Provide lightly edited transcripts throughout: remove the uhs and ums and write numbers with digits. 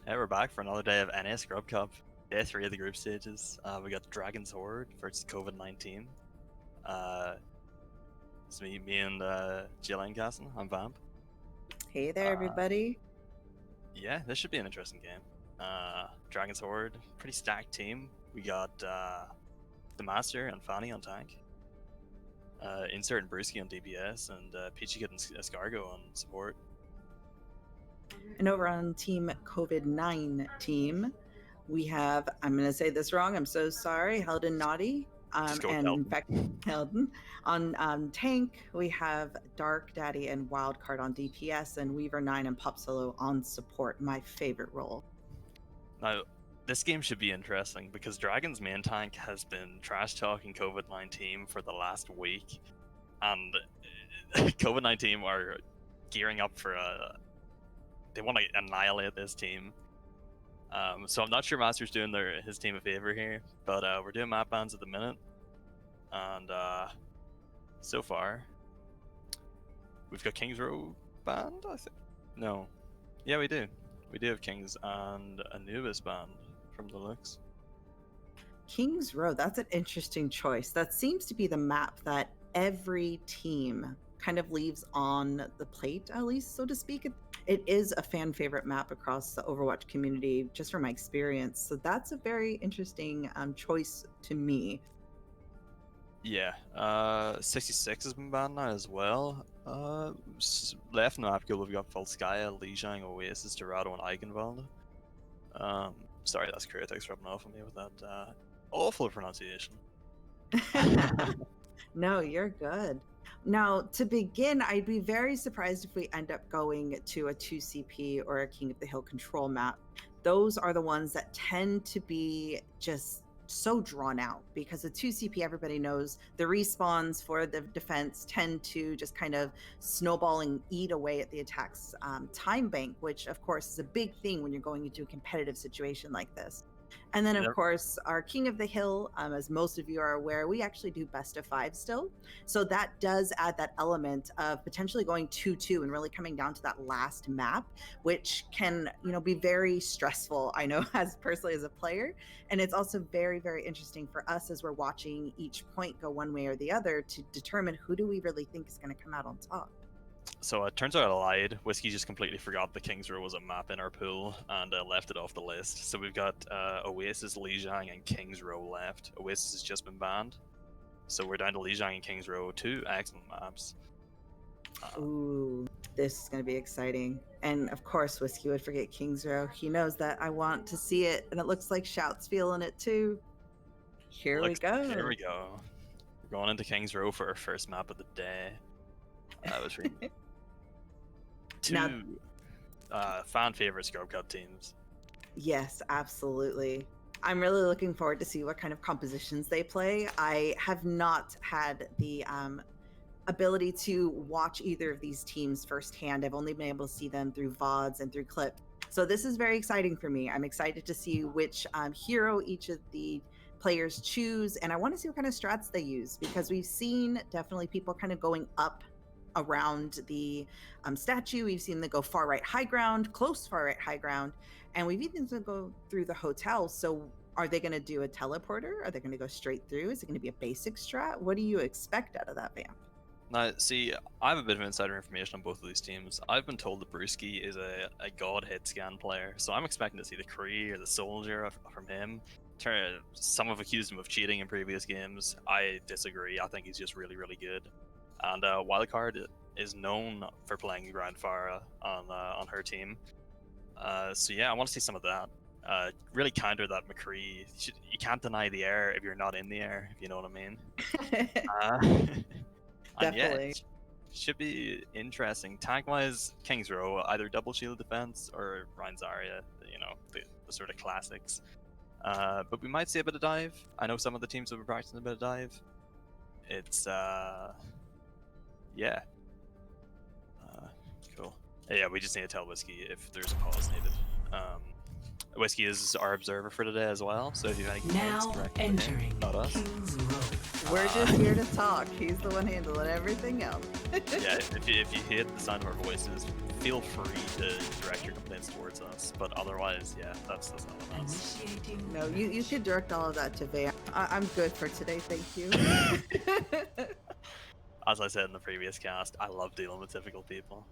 Yeah, we're back for another day of NA Scrub Cup. Day 3 of the group stages. We got Dragon's Horde versus covid9team. It's me and Jillian Casson. I'm Vamp. Hey there, Uh, everybody. Yeah, this should be an interesting game. Dragon's Horde, pretty stacked team. We got the Master and Fanny on tank. Insert and Brewski on DPS, and Peachy Kid and Escargo on support. And over on Team covid9team, we have, I'm going to say this wrong, I'm so sorry, Helde and Naughty. Just go with And in Helton. fact, Helden. On tank, we have Dark Daddy and Wildcard on DPS, and Weaver9 and Popsolo on support, my favorite role. Now, this game should be interesting because Dragon's main tank has been trash talking covid9team for the last week, and covid9team are gearing up for they want to annihilate this team. So I'm not sure Master's doing his team a favor here, but we're doing map bans at the minute, and so far we've got Kings Row banned. I think no, yeah we do have Kings and Anubis banned from the looks. Kings Row, that's an interesting choice. That seems to be the map that every team kind of leaves on the plate, at least, so to speak. It is a fan favorite map across the Overwatch community, just from my experience. So that's a very interesting choice to me. Yeah, 66 has been banned now as well. Left in the map pool we've got Volskaya, Lijiang, Oasis, Dorado, and Eichenwalde. Sorry, that's Critics rubbing off on me with that awful pronunciation. No, you're good. Now, to begin, I'd be very surprised if we end up going to a 2CP or a King of the Hill control map. Those are the ones that tend to be just so drawn out, because a 2CP, everybody knows the respawns for the defense tend to just kind of snowball and eat away at the attack's time bank, which of course is a big thing when you're going into a competitive situation like this. And then, of course, our King of the Hill, as most of you are aware, we actually do best of 5 still. So that does add that element of potentially going 2-2 and really coming down to that last map, which can, be very stressful, I know, as personally as a player. And it's also very, very interesting for us as we're watching each point go one way or the other to determine who do we really think is going to come out on top. So it turns out I lied. Whiskey just completely forgot the Kings Row was a map in our pool and left it off the list. So we've got Oasis, Lijiang, and Kings Row left. Oasis has just been banned. So we're down to Lijiang and Kings Row, 2 excellent maps. Ooh, this is going to be exciting. And of course, Whiskey would forget Kings Row. He knows that I want to see it, and it looks like Shout's feeling it too. Here we go. Here we go. We're going into Kings Row for our first map of the day. That was really... Two fan favorite Scrub Cup teams. Yes, absolutely. I'm really looking forward to see what kind of compositions they play. I have not had the ability to watch either of these teams firsthand. I've only been able to see them through VODs and through clips. So this is very exciting for me. I'm excited to see which hero each of the players choose, and I want to see what kind of strats they use, because we've seen definitely people kind of going up around the statue. We've seen them go far right high ground, close far right high ground, and we've even seen them go through the hotel. So are they going to do a teleporter? Are they going to go straight through? Is it going to be a basic strat? What do you expect out of that, Vamp? Now, see, I have a bit of insider information on both of these teams. I've been told that Brewski is a god hit scan player, so I'm expecting to see the Kree or the Soldier from him. Some have accused him of cheating in previous games. I disagree. I think he's just really, really good. And Wildcard is known for playing ground fire on her team. So yeah, I want to see some of that. Really counter that McCree. You can't deny the air if you're not in the air, if you know what I mean. And yeah, it should be interesting. Tank-wise, Kings Row, either double shield defense or Ryan Zarya, the sort of classics. But we might see a bit of dive. I know some of the teams have been practicing a bit of dive. It's yeah. Cool. Yeah, we just need to tell Whiskey if there's a pause needed. Whiskey is our observer for today as well, so if you have any comments, now entering not us. King's Row. We're just here to talk. He's the one handling everything else. Yeah, if you hate the sound of our voices, feel free to direct your complaints towards us. But otherwise, yeah, that's not on us. No, you could direct all of that to Vay. I'm good for today, thank you. As I said in the previous cast, I love dealing with difficult people.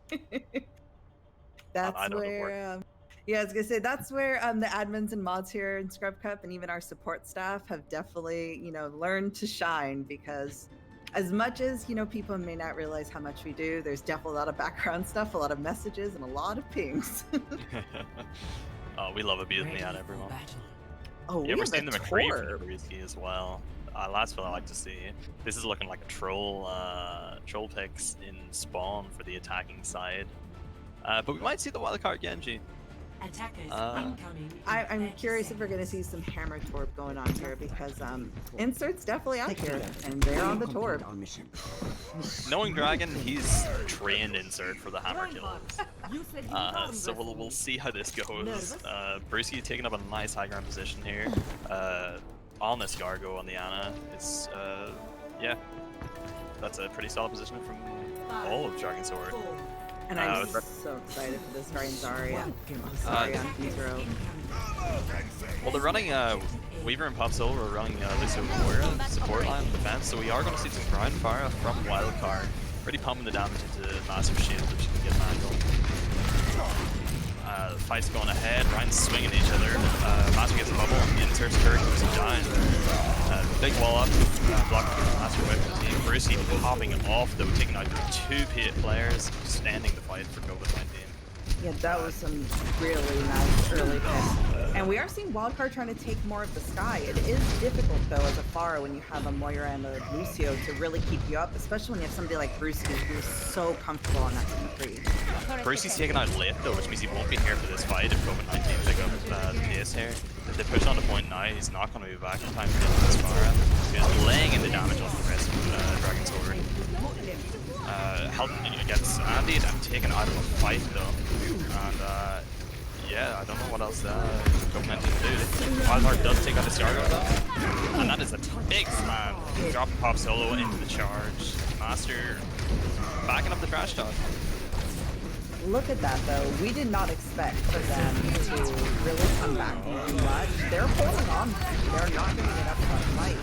That's I don't where, yeah, I was gonna say that's where the admins and mods here in Scrub Cup and even our support staff have definitely, you know, learned to shine, because as much as, you know, people may not realize how much we do, there's definitely a lot of background stuff, a lot of messages, and a lot of pings. Oh, we love abusing the ad, everyone. Oh, Yeah, we we're have seeing a the McCree from tour. the Brewski as well. That's what I like to see. This is looking like a troll picks in spawn for the attacking side. But we might see the wildcard Genji. Attackers incoming. I'm curious if we're gonna see some hammer torp going on here, because insert's definitely out here and they're on the torp. Knowing Dragon, he's trained insert for the hammer kills. So we'll see how this goes. Brewski taking up a nice high ground position here. On this Gargo on the Ana. It's yeah. That's a pretty solid position from all of Dragon Sword. And I'm so excited for this Ryan Zarya. Sorry, on Kizero. Well, they're running Weaver and Pop Silver are running Lucio Moira support line defense, so we are going to see some ground fire from Wildcard. Really pumping the damage into Massive Shield, which can get manual. The fight's going ahead. Ryan's swinging at each other. Master gets a bubble. Inserts turret, goes down. Big wall up. Blocking the Master Whip from the team. Brewski popping off though, taking out the two players, just ending the fight for covid9team. Yeah, that was some really nice early picks. And we are seeing Wildcard trying to take more of the sky. It is difficult though as a Pharah when you have a Moira and a Lucio to really keep you up, especially when you have somebody like Brewski who's so comfortable on that T3. Brewski's taking out late though, which means he won't be here for this fight if covid9team pick up the pace here. If they push on the point now, he's not going to be back in time to get this Pharah. He's laying in the damage on the rest of Dragon Sword. Gets Andied and taken out of a fight though. And yeah, I don't know what else covid9team can do. Wildcard does take out the Stargo though. And that is a big slam. Drop Pop Solo into the charge. Master backing up the trash talk. Look at that though. We did not expect for them to really come back too much. They're holding on. They're not going to get up to that fight.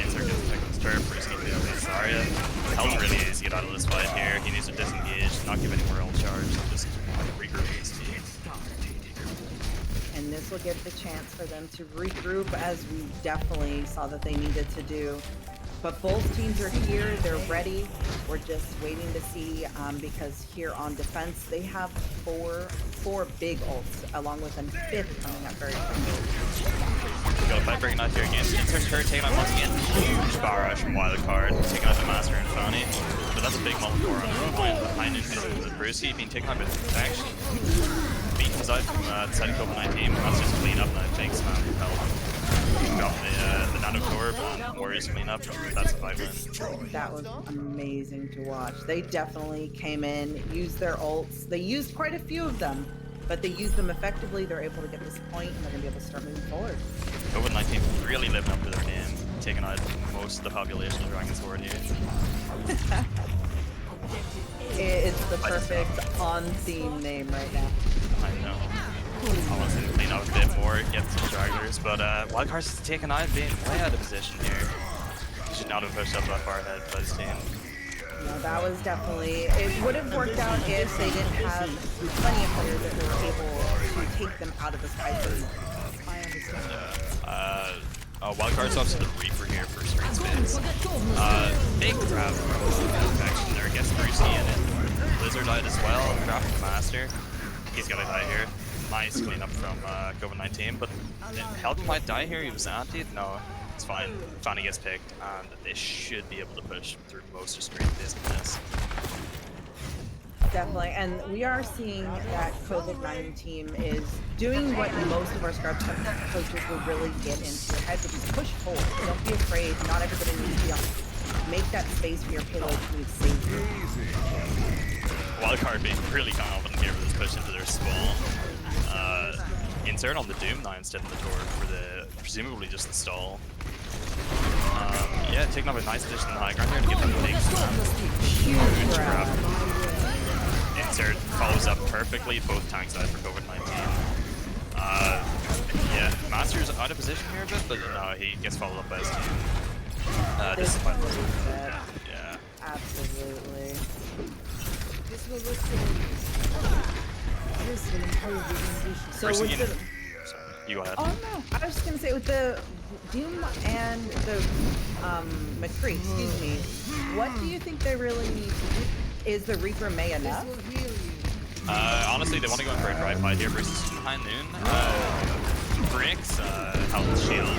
Insert gets picked up his turret. Brewski plays with Zarya. Hell's really easy to get out of this fight here. He needs to disengage, not give any more ult charge, and just regroup his team. And this will give the chance for them to regroup, as we definitely saw that they needed to do. But both teams are here, they're ready. We're just waiting to see, because here on defense, they have four big ults, along with a fifth coming up very quickly. Go fight breaking out here again. Insert's turret taking out once again. Huge bar rush from Wildcard, taking out the Master and Fanny. But that's a big multi core on the point behind it. With Brewski being taken out by protection. Beat comes out from the side of covid9team. That's just clean up now. Thanks, man. Got the nano core, but Warriors clean up. That's a 5-win. That was amazing to watch. They definitely came in, used their ults. They used quite a few of them, but they used them effectively. They're able to get this point, and they're going to be able to start moving forward. covid9team really living up to their name, taking out most of the population of Dragon Sword here. It's the perfect on-theme name right now. I know. I want to clean up a bit more, get some stragglers, but Wildcard's taking out, being way out of position here. Should not have pushed up that far ahead by his team. No, that was definitely, it would have worked out if they didn't have plenty of players that were able to take them out of this fight. I understand. Wildcard's off to the Reaper here for screen spins. Big grab protection there, gets Brewski in it. Blizzard out as well, dropping the Master. He's gonna die here. Nice cleanup from covid9team, but Helden might die here. He was anti. No, it's fine. Fanny gets picked, and they should be able to push through most of screen based on this. Definitely, and we are seeing that covid9team is doing what most of our Scrub coaches would really get into your head, which is push forward. Don't be afraid. Not everybody needs to be on. Make that space for your payload to move safely. Wildcard being really confident here with this push into their spawn. Insert on the Doom now instead of the Torque for the presumably just the stall. Yeah, taking up a nice position in the high ground here to get that big slam. Huge grab. Insert follows up perfectly, both tanks died for COVID-19. Yeah, Master's out of position here a bit, but no, he gets followed up by his team. This is fun. Yeah. Absolutely. So Brucey with the, Sorry, you go ahead. oh no, I was just gonna say with the Doom and the McCree, excuse me, what do you think they really need to do? Is the Reaper May enough? Honestly, they want to go in for a drive fight here versus High Noon. Breaks, health shield.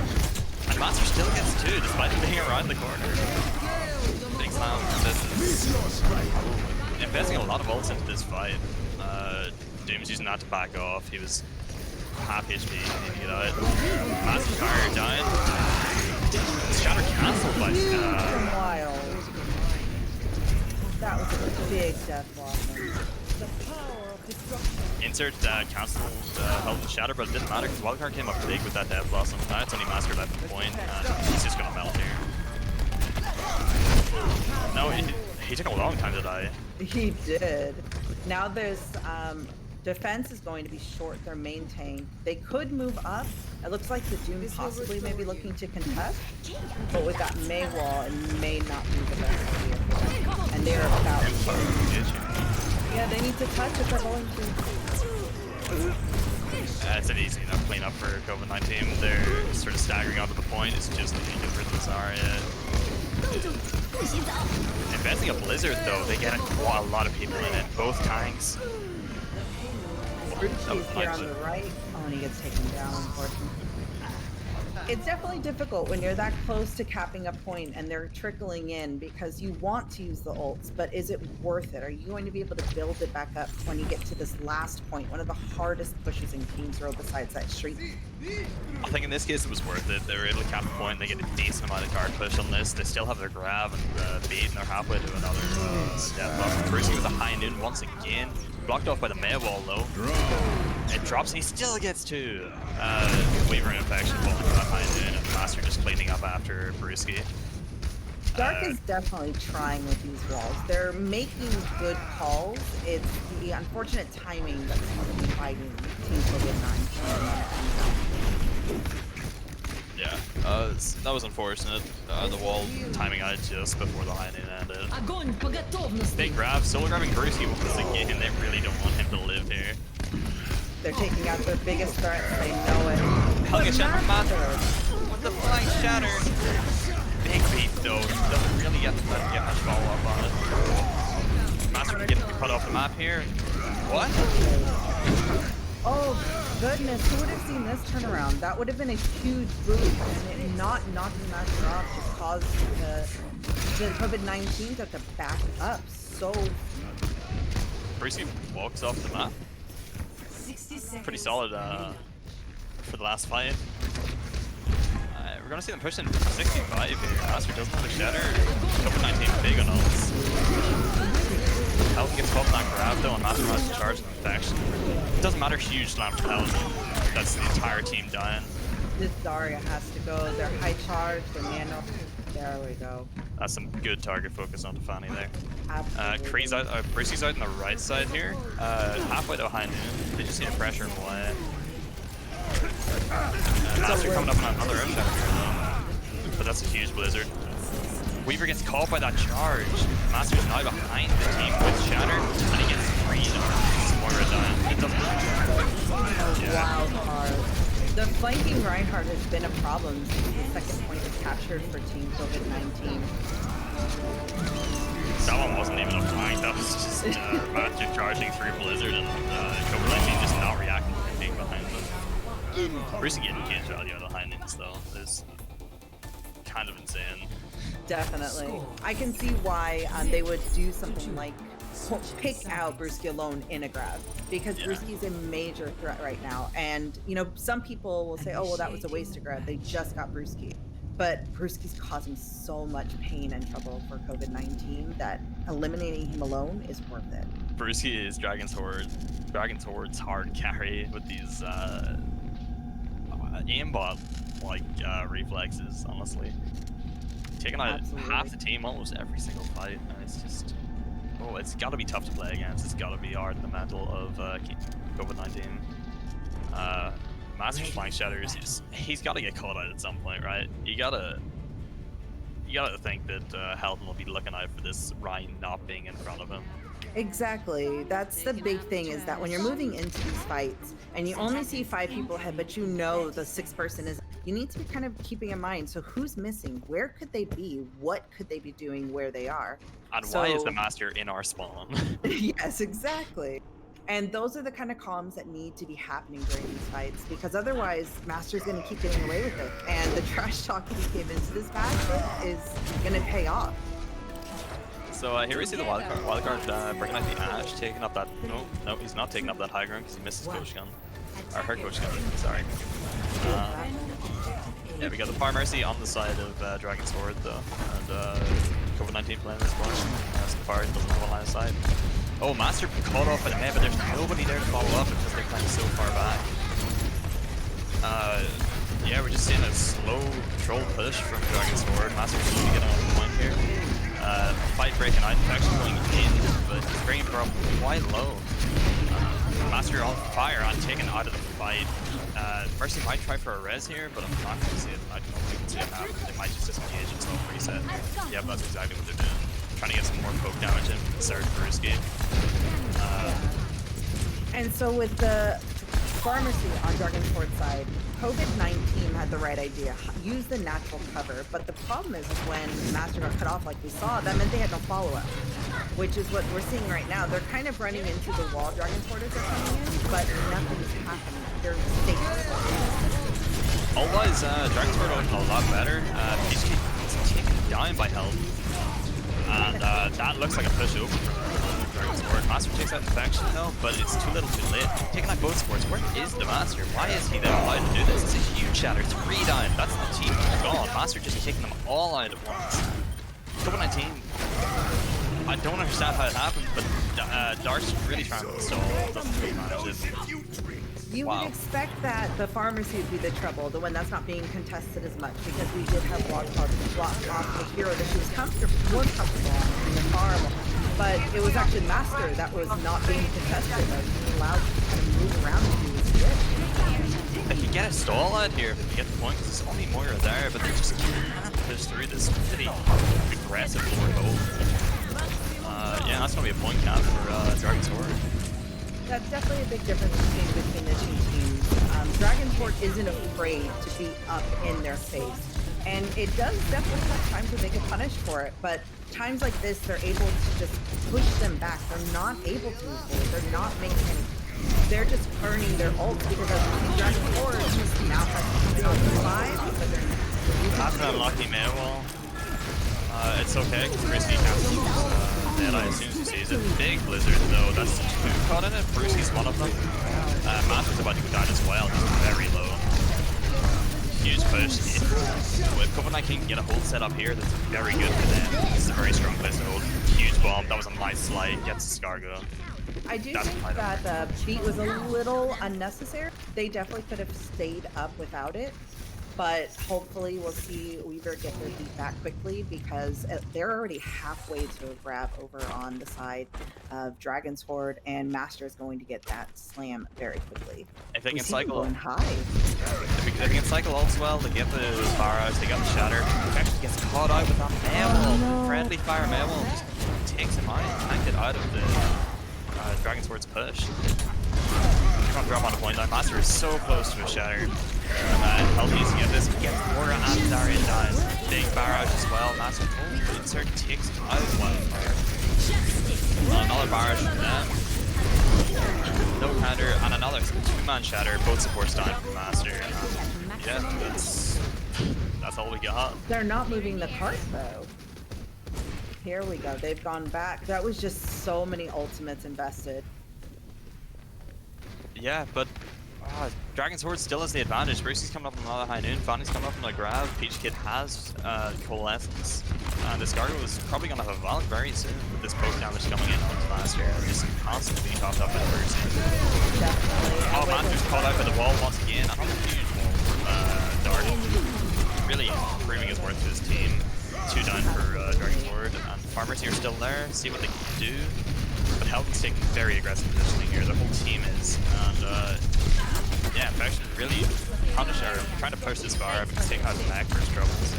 And Master still gets 2 despite him being around the corner. Big slam. This is investing a lot of ults into this fight. Doom's using that to back off. He was half HP, he needed to get out. Master's fire down. Shatter cancelled by Wild. That was a big death blossom. Insert cancelled Health and Shatter, but it didn't matter because Wildcard came up big with that Death Blossom. Now it's only Master left at the point, and he's just gonna melt here. No, he took a long time to die. He did. Now there's defense is going to be short their main tank. They could move up. It looks like the Doom possibly may be looking to contest, but with that May wall, it may not be the best idea for them. And they're about to. Yeah, they need to touch if they're going to. It's an easy enough cleanup for COVID9team. They're sort of staggering onto the point. It's just that you get rid of this Zarya. Investing a Blizzard though, they get a lot of people in it. Both tanks. He's here on the right. Oh, and he gets taken down, unfortunately. It's definitely difficult when you're that close to capping a point and they're trickling in because you want to use the ults, but is it worth it? Are you going to be able to build it back up when you get to this last point, one of the hardest pushes in King's Row besides that street? I think in this case it was worth it. They were able to cap the point, they get a decent amount of guard push on this. They still have their grab and beat, and they're halfway to another step up. Brucey with a High Noon once again. Blocked off by the May wall though. It drops and he still gets 2. Weaver infection falling from that High Noon, and Master just cleaning up after Brewski. Dark is definitely trying with these walls. They're making good calls. It's the unfortunate timing that's fighting Team COVID-9. Yeah, that was unfortunate. The wall timing out just before the High Noon ended. Big grab, solo grabbing Brewski once again. They really don't want him to live here. They're taking out their biggest threat. They know it. Hug a shot from Master with the flying shatter. Big beat though. Doesn't really get much follow up on it. Master can get cut off the map here. What? Oh goodness, who would have seen this turnaround? That would have been a huge boost, and it not knocking Master off just caused the COVID-19 to have to back up so. Brewski walks off the map. Pretty solid for the last fight. We're gonna see them pushing 65 here. Master doesn't have a shatter. COVID-19 big on ults. Health gets caught in that grab though, and Master has to charge the infection. It doesn't matter, huge slam for Health. That's the entire team dying. This Zarya has to go. They're high charge, they're nano. There we go. That's some good target focus on Tefani there. Absolutely. Kree's out, Brewski's out on the right side here. Halfway to High Noon. They just need to pressure him away. Master coming up on another Earth Shatter here though. But that's a huge Blizzard. Weaver gets caught by that charge. Master's now behind the team with Shatter, and he gets 3 Moira down. It doesn't matter. Wild card. The flanking Reinhardt has been a problem since the second point was captured for Team COVID-19. That one wasn't even a flank, that was just Master charging through Blizzard and COVID-19 just not reacting to being behind them. Brucey getting cage value out of High Noons though is kind of insane. Definitely. I can see why they would do something like pick out Brewski alone in a grab, because Brewski's a major threat right now. And, you know, some people will say, oh, well, that was a waste of grab. They just got Brewski. But Brewski's causing so much pain and trouble for COVID-19 that eliminating him alone is worth it. Brewski is Dragon's Horde's hard carry with these aimbot like reflexes, honestly. taking out Absolutely. half the team almost every single fight, and it's just it's got to be tough to play against. It's got to be hard in the mental of COVID-19. Master's flying shatters. He's got to get caught out at some point, right? You gotta think that Helden will be looking out for this Ryan not being in front of him. Exactly. That's the big thing, is that when you're moving into these fights and you only see 5 people ahead, but you know the 6th person is, you need to be kind of keeping in mind, so who's missing? Where could they be? What could they be doing where they are? And why is the Master in our spawn? Yes, exactly. And those are the kind of comms that need to be happening during these fights, because otherwise Master's going to keep getting away with it, and the trash talk he came into this match with is going to pay off. So here we see the wildcard. Wildcard bringing out the Ash, taking up that. No, he's not taking up that high ground because he missed his coach gun. Or her coach gun, sorry. Yeah, we got the Fire Mercy on the side of Dragon's Horde though, and COVID9team playing this one. So far doesn't have a line of sight. Oh, Master caught off at Neb, but there's nobody there to follow up because they're playing so far back. Yeah, we're just seeing a slow control push from Dragon's Horde. Master's really getting on the point here. Fight breaking out, infection going in, but he's bringing her up quite low. Master on fire and taken out of the fight. Mercy might try for a res here, but I'm not going to see it. I don't think we can see it happen. They might just disengage and self-reset. Yeah, that's exactly what they're doing. Trying to get some more poke damage in from the third first game. And so with the pharmacy on Dragon's Horde side, COVID9team had the right idea. Use the natural cover. But the problem is when Master got cut off like we saw, that meant they had no follow-up, which is what we're seeing right now. They're kind of running into the wall Dragon's Horde are coming in, but nothing's happening. They're safe. Otherwise, Dragon's Horde are a lot better. He's taken down by health. And that looks like a push over from Dragon's Horde. Master takes out infection though, but it's too little too late. Taking out both sports. Where is the Master? Why is he then allowed to do this? It's a huge shatter. 3 down. That's the team gone. Master just taking them all out at once. COVID9team. I don't understand how it happened, but Dark's really trying to install. Doesn't manage it. You would expect that the pharmacy would be the trouble, the one that's not being contested as much, because we did have blocked off the hero that she was more comfortable on in the farm, but it was actually Master that was not being contested, that was allowed to kind of move around and do his shit. They can get a stall out here if they get the point, because there's only Moira there, but they just can't push through this pretty aggressive forward hold. Yeah, that's going to be a point cap for Dragon's Horde. That's definitely a big difference between the two teams. Dragon's Horde isn't afraid to be up in their face, and it does definitely have times where they get punished for it, but times like this, they're able to just push them back. They're not able to move forward. They're not making any. They're just earning their ults because of Dragon's Horde just now has to 5, but they're After that lucky Maywall, it's okay because Risky can't use Deadeye as soon as he sees it. Big Blizzard though, that's 2 caught in it. Brewski's one of them. Master's about to go down as well, he's very low. Huge push. If COVID9team can get a hold set up here, that's very good for them. This is a very strong place to hold. Huge bomb, that was a nice slide, gets Scargo. I do think that the beat was a little unnecessary. They definitely could have stayed up without it, but hopefully we'll see Weaver get their beat back quickly, because they're already halfway to a grab over on the side of Dragon's Horde, and Master is going to get that slam very quickly. If they can cycle high. If they can cycle ults well, they get the barrage, they got the shatter. He actually gets caught out with that Maywall. No. Friendly fire Maywall just takes him out, tanked it out of the Dragon's Horde's push. Can't drop on a point down. Master is so close to a shatter. Health needs to get this. He gets Aura and Darian dies. Big barrage as well. Master insert takes him out of wildfire. Another barrage from them. No counter and another 2-man shatter. Both supports down from Master. Yeah, that's all we got. They're not moving the cart though. Here we go. They've gone back. That was just so many ultimates invested. Yeah, but Dragon's Horde still has the advantage. Brewski's coming up on another high noon, Fanny's coming up on a grab, Peach Kid has Coalescence, and this Scargo is probably going to have a Valk very soon with this poke damage coming in onto Master. Just constantly being topped up by the person. Definitely. Oh, Master's caught out by the wall once again. Another huge wall from Dark. Really proving his worth to his team. 2 there, see what they can do. But Helton's taking very aggressive positioning here. The whole team is, and yeah, Infection really trying to push this far, but he's taking out the mech for his troubles.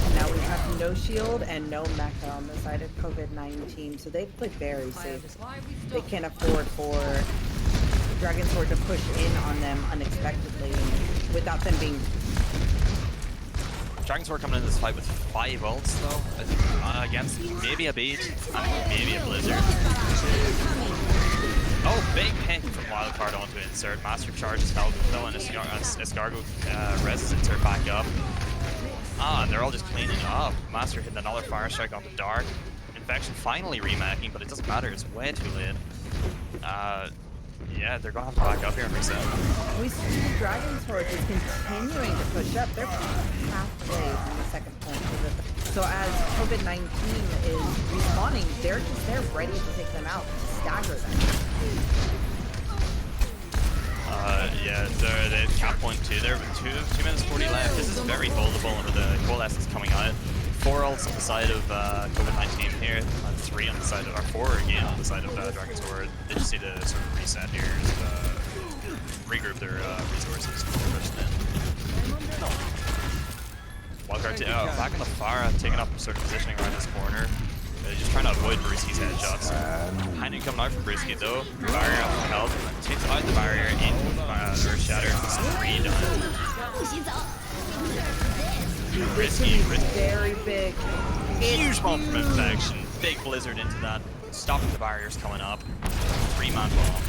And now we have no shield and no mecha on the side of covid9team, so they've played very safe. They can't afford for Dragon Sword to push in on them unexpectedly without them being. Dragon Sword coming into this fight with 5 ults though, against maybe a beat and maybe a blizzard. Oh, big pick from Wildcard onto insert. Master charges Helton though, and Escargo reses insert back up. And they're all just cleaning up. Master hitting another fire strike onto Dark. Infection finally remacking, but it doesn't matter, it's way too late. Yeah, they're gonna have to back up here and reset. We see the Dragon Sword is continuing to push up. They're halfway on the second point. So as covid9team is respawning, they're ready to take them out, to stagger them. Yeah, they're at cap point 2 there with 2 minutes 40 left. This is very holdable under the coalescence coming out. 4 ults on the side of covid9team here, and 3 on the side of, or 4 again on the side of Dragon Sword. They just need to sort of reset here and regroup their resources before pushing in. Wildcard back on the far, taking up sort of positioning around this corner. Just trying to avoid Brewski's headshots. Hinding coming out from Brewski though. Barrier up for health. Takes out the barrier in Earth Shatter. It's 3 done. Risky. Very big. Huge bomb from Infection. Big blizzard into that. Stopping the barriers coming up. 3-man bomb.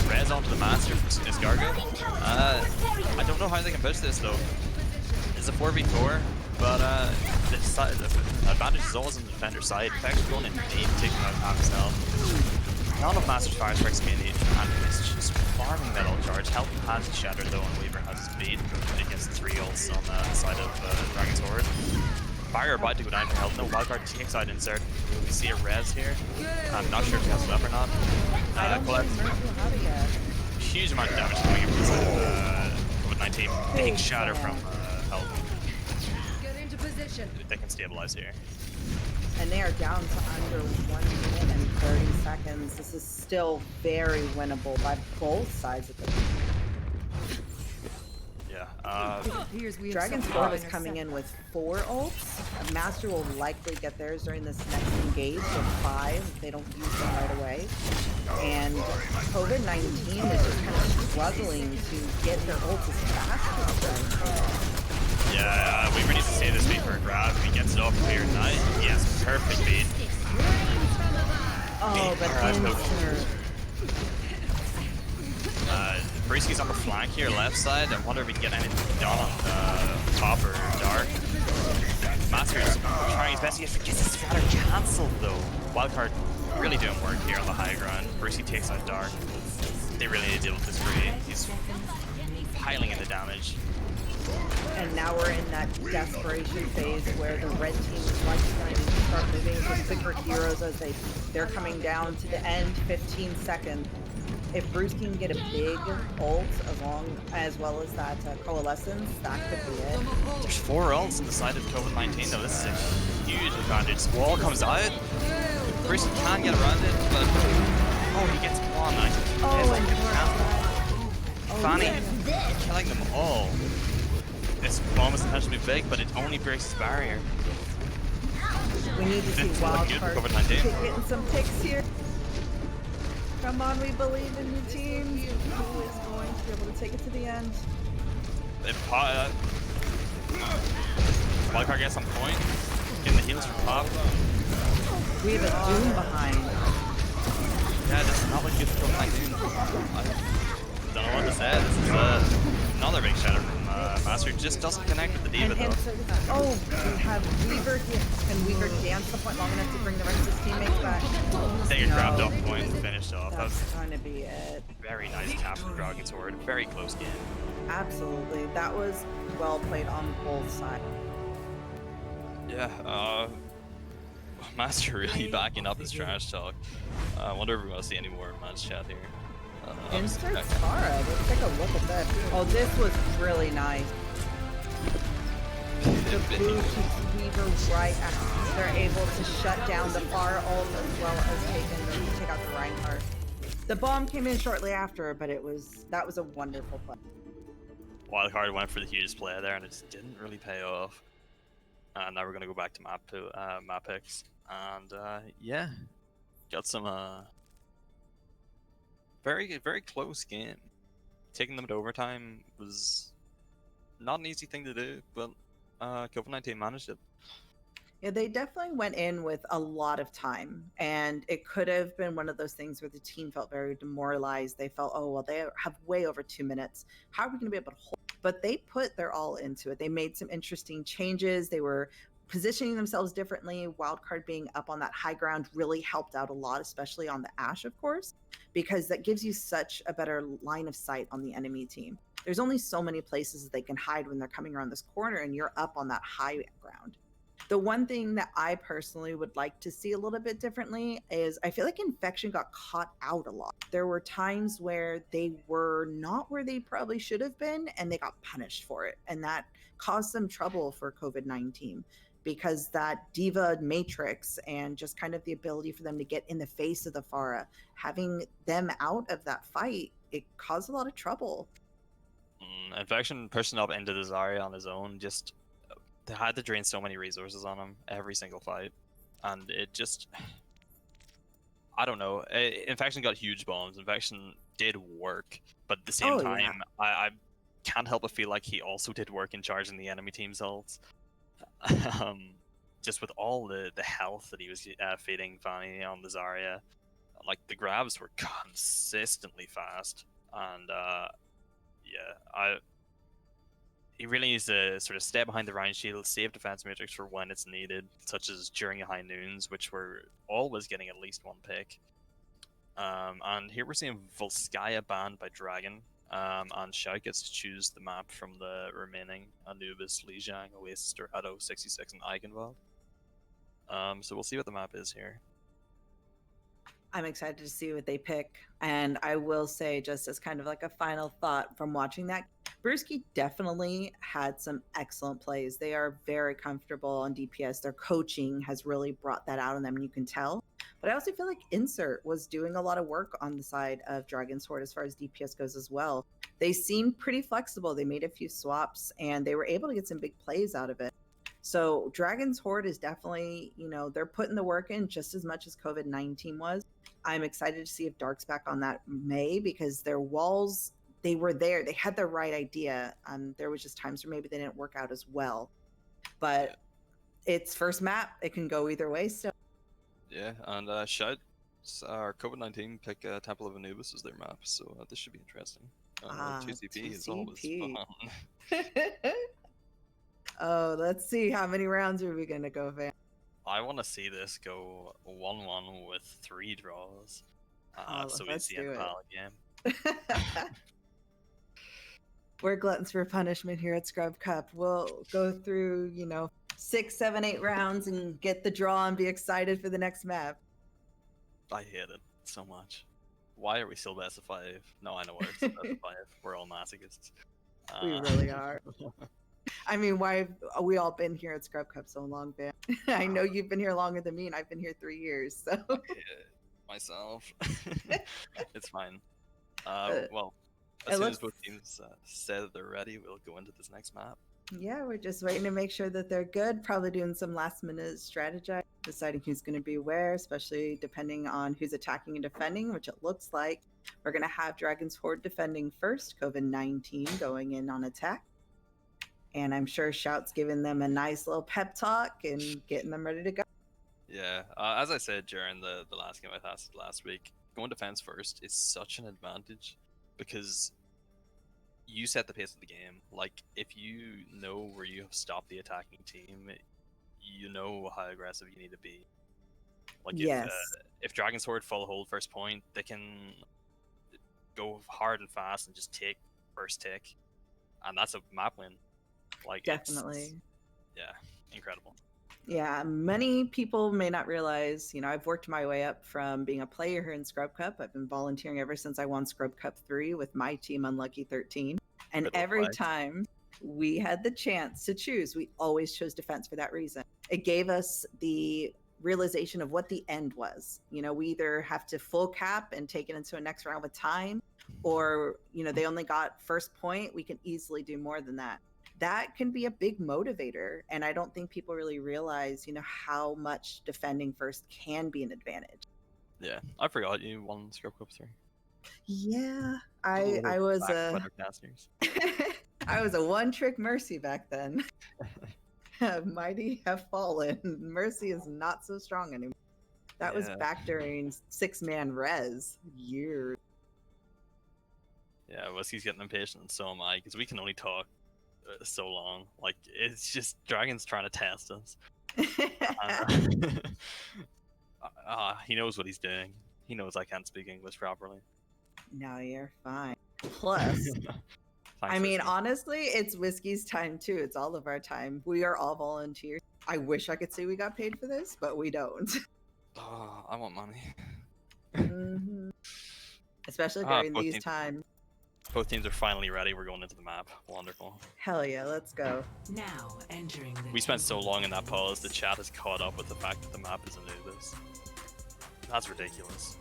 Res onto the Master from Escargo. I don't know how they can push this though. It's a 4v4, but the advantage is always on the defender's side. Infection going in deep, taking out half his health. None of Master's fire strikes can be and it's just farming metal charge. Helton has his Shatter though, and Weaver has his beat against the 3 ults on the side of Dragon Sword. Barrier about to go down for Helton. No, Wildcard takes out insert. We see a res here. I'm not sure if he has it up or not. Huge amount of damage coming in from the side of covid9team. Big Shatter from Helton. They can stabilize here. And they are down to under 1 minute and 30 seconds. This is still very winnable by both sides of the game. Yeah. Dragon Sword is coming in with 4 ults. Master will likely get theirs during this next engage with 5 if they don't use them right away. And covid9team is just kind of struggling to get their ults as fast as them. Yeah, Weaver needs to save this beat for a grab. If he gets it off here tonight, he has perfect beat. Oh, but insert. Brewski's on the flank here, left side. I wonder if he can get anything done on top or Dark. Master's trying his best. He gets his Shatter cancelled though. Wildcard really doing work here on the high ground. Brewski takes out Dark. They really need to deal with this free. He's piling in the damage. And now we're in that desperation phase where the red team is like trying to start moving with quicker heroes as they're coming down to the end, 15 seconds. If Bruce can get a big ult as well as that coalescence, that could be it. There's 4 ults on the side of covid9team though. This is a huge advantage. Wall comes out. Bruce can get around it, but he gets one. Fanny killing them all. This bomb is potentially big, but it only breaks his barrier. We need to see Wildcard getting some picks here. Come on, we believe in you, team. Who is going to be able to take it to the end? Wildcard gets on point. Getting the heals from top. We have a Doom behind. Yeah, this is not what you feel like doing. I don't know what to say. This is another big Shatter from Master. Just doesn't connect with the Diva though. Oh, we have Weaver here. Can Weaver dance the point long enough to bring the rest of his teammates back? They get grabbed off point and finished off. That's going to be it. Very nice cap from Dragon Sword. Very close game. Absolutely. That was well played on both sides. Yeah, Master really backing up his trash talk. I wonder if we're going to see any more match chat here. Insert Tara. Let's take a look at that. Oh, this was really nice. the blue keeps Weaver right at. They're able to shut down the far ult as well as take out the Reinhardt. The bomb came in shortly after, but that was a wonderful play. Wildcard went for the hugest play there, and it just didn't really pay off. And now we're gonna go back to map picks, and yeah, got some very close game. Taking them to overtime was not an easy thing to do, but covid9team managed it. Yeah, they definitely went in with a lot of time, and it could have been one of those things where the team felt very demoralized. They felt, oh, well, they have way over 2 minutes. How are we going to be able to hold? But they put their all into it. They made some interesting changes. They were positioning themselves differently. Wildcard being up on that high ground really helped out a lot, especially on the Ashe, of course, because that gives you such a better line of sight on the enemy team. There's only so many places that they can hide when they're coming around this corner, and you're up on that high ground. The one thing that I personally would like to see a little bit differently is I feel like Infection got caught out a lot. There were times where they were not where they probably should have been, and they got punished for it. And that caused some trouble for covid9team, because that Diva matrix and just kind of the ability for them to get in the face of the Pharah, having them out of that fight, it caused a lot of trouble. Infection pushing up into the Zarya on his own, just they had to drain so many resources on him every single fight, and it just, I don't know. Infection got huge bombs. Infection did work, but at the same time, yeah. I can't help but feel like he also did work in charging the enemy team's ults. Just with all the health that he was feeding Fanny on the Zarya, like the grabs were consistently fast, and yeah, he really needs to sort of stay behind the Rhine shield, save defense matrix for when it's needed, such as during high noons, which were always getting at least one pick. And here we're seeing Volskaya banned by Dragon, and Shout gets to choose the map from the remaining Anubis, Lijiang, Oasis, Dorado, 66, and Eichenwald. So we'll see what the map is here. I'm excited to see what they pick. And I will say, just as kind of like a final thought from watching that, Brewski definitely had some excellent plays. They are very comfortable on DPS. Their coaching has really brought that out in them, and you can tell. But I also feel like Insert was doing a lot of work on the side of Dragon's Horde as far as DPS goes as well. They seemed pretty flexible. They made a few swaps, and they were able to get some big plays out of it. So Dragon's Horde is definitely, they're putting the work in just as much as covid9team was. I'm excited to see if Dark's back on that May, because their walls, they were there. They had the right idea. There was just times where maybe they didn't work out as well. But it's first map. It can go either way still. Yeah, and Shout, our covid9team pick Temple of Anubis as their map, so this should be interesting. 2CP is always fun. Oh, let's see. How many rounds are we going to go, Van? I want to see this go 1-1 with 3 draws. So we see a pal game. We're gluttons for punishment here at Scrub Cup. We'll go through, 6, 7, 8 rounds and get the draw and be excited for the next map. I hate it so much. Why are we still best of 5? No, I know we're still best of 5. We're all masochists. We really are. I mean, why have we all been here at Scrub Cup so long, Van? I know you've been here longer than me, and I've been here 3 years, so. Myself. It's fine. Well, as soon as both teams say that they're ready, we'll go into this next map. Yeah, we're just waiting to make sure that they're good. Probably doing some last-minute strategy, deciding who's going to be where, especially depending on who's attacking and defending, which it looks like we're going to have Dragon's Horde defending first, covid9team going in on attack. And I'm sure Shout's giving them a nice little pep talk and getting them ready to go. Yeah, as I said during the last game I tested last week, going defense first is such an advantage, because you set the pace of the game. Like, if you know where you have stopped the attacking team, you know how aggressive you need to be. Like, if Dragon's Horde full hold first point, they can go hard and fast and just take first tick, and that's a map win. Like, definitely. Yeah, incredible. Yeah, many people may not realize, I've worked my way up from being a player here in Scrub Cup. I've been volunteering ever since I won Scrub Cup 3 with my team, Unlucky 13. And every time we had the chance to choose. We always chose defense for that reason. It gave us the realization of what the end was. You know, we either have to full cap and take it into a next round with time, or, you know, they only got first point. We can easily do more than that. That can be a big motivator. And I don't think people really realize, you know, how much defending first can be an advantage. Yeah, I forgot you won Scrub Cup 3. Yeah, I was Casters. I was a one-trick Mercy back then. Mighty have fallen. Mercy is not so strong anymore. That was back during 6-man res years. Yeah, Whiskey's getting impatient, and so am I, because we can only talk so long. Like, it's just Dragon's trying to test us. He knows what he's doing. He knows I can't speak English properly. No, you're fine. Plus, I mean, Whiskey. honestly, it's Whiskey's time too. It's all of our time. We are all volunteers. I wish I could say we got paid for this, but we don't. Oh, I want money. Mm-hmm. Especially during these times. Both teams are finally ready. We're going into the map. Wonderful. Hell yeah, let's go. Now entering the We spent so long in that pause, the chat has caught up with the fact that the map is Anubis. That's ridiculous.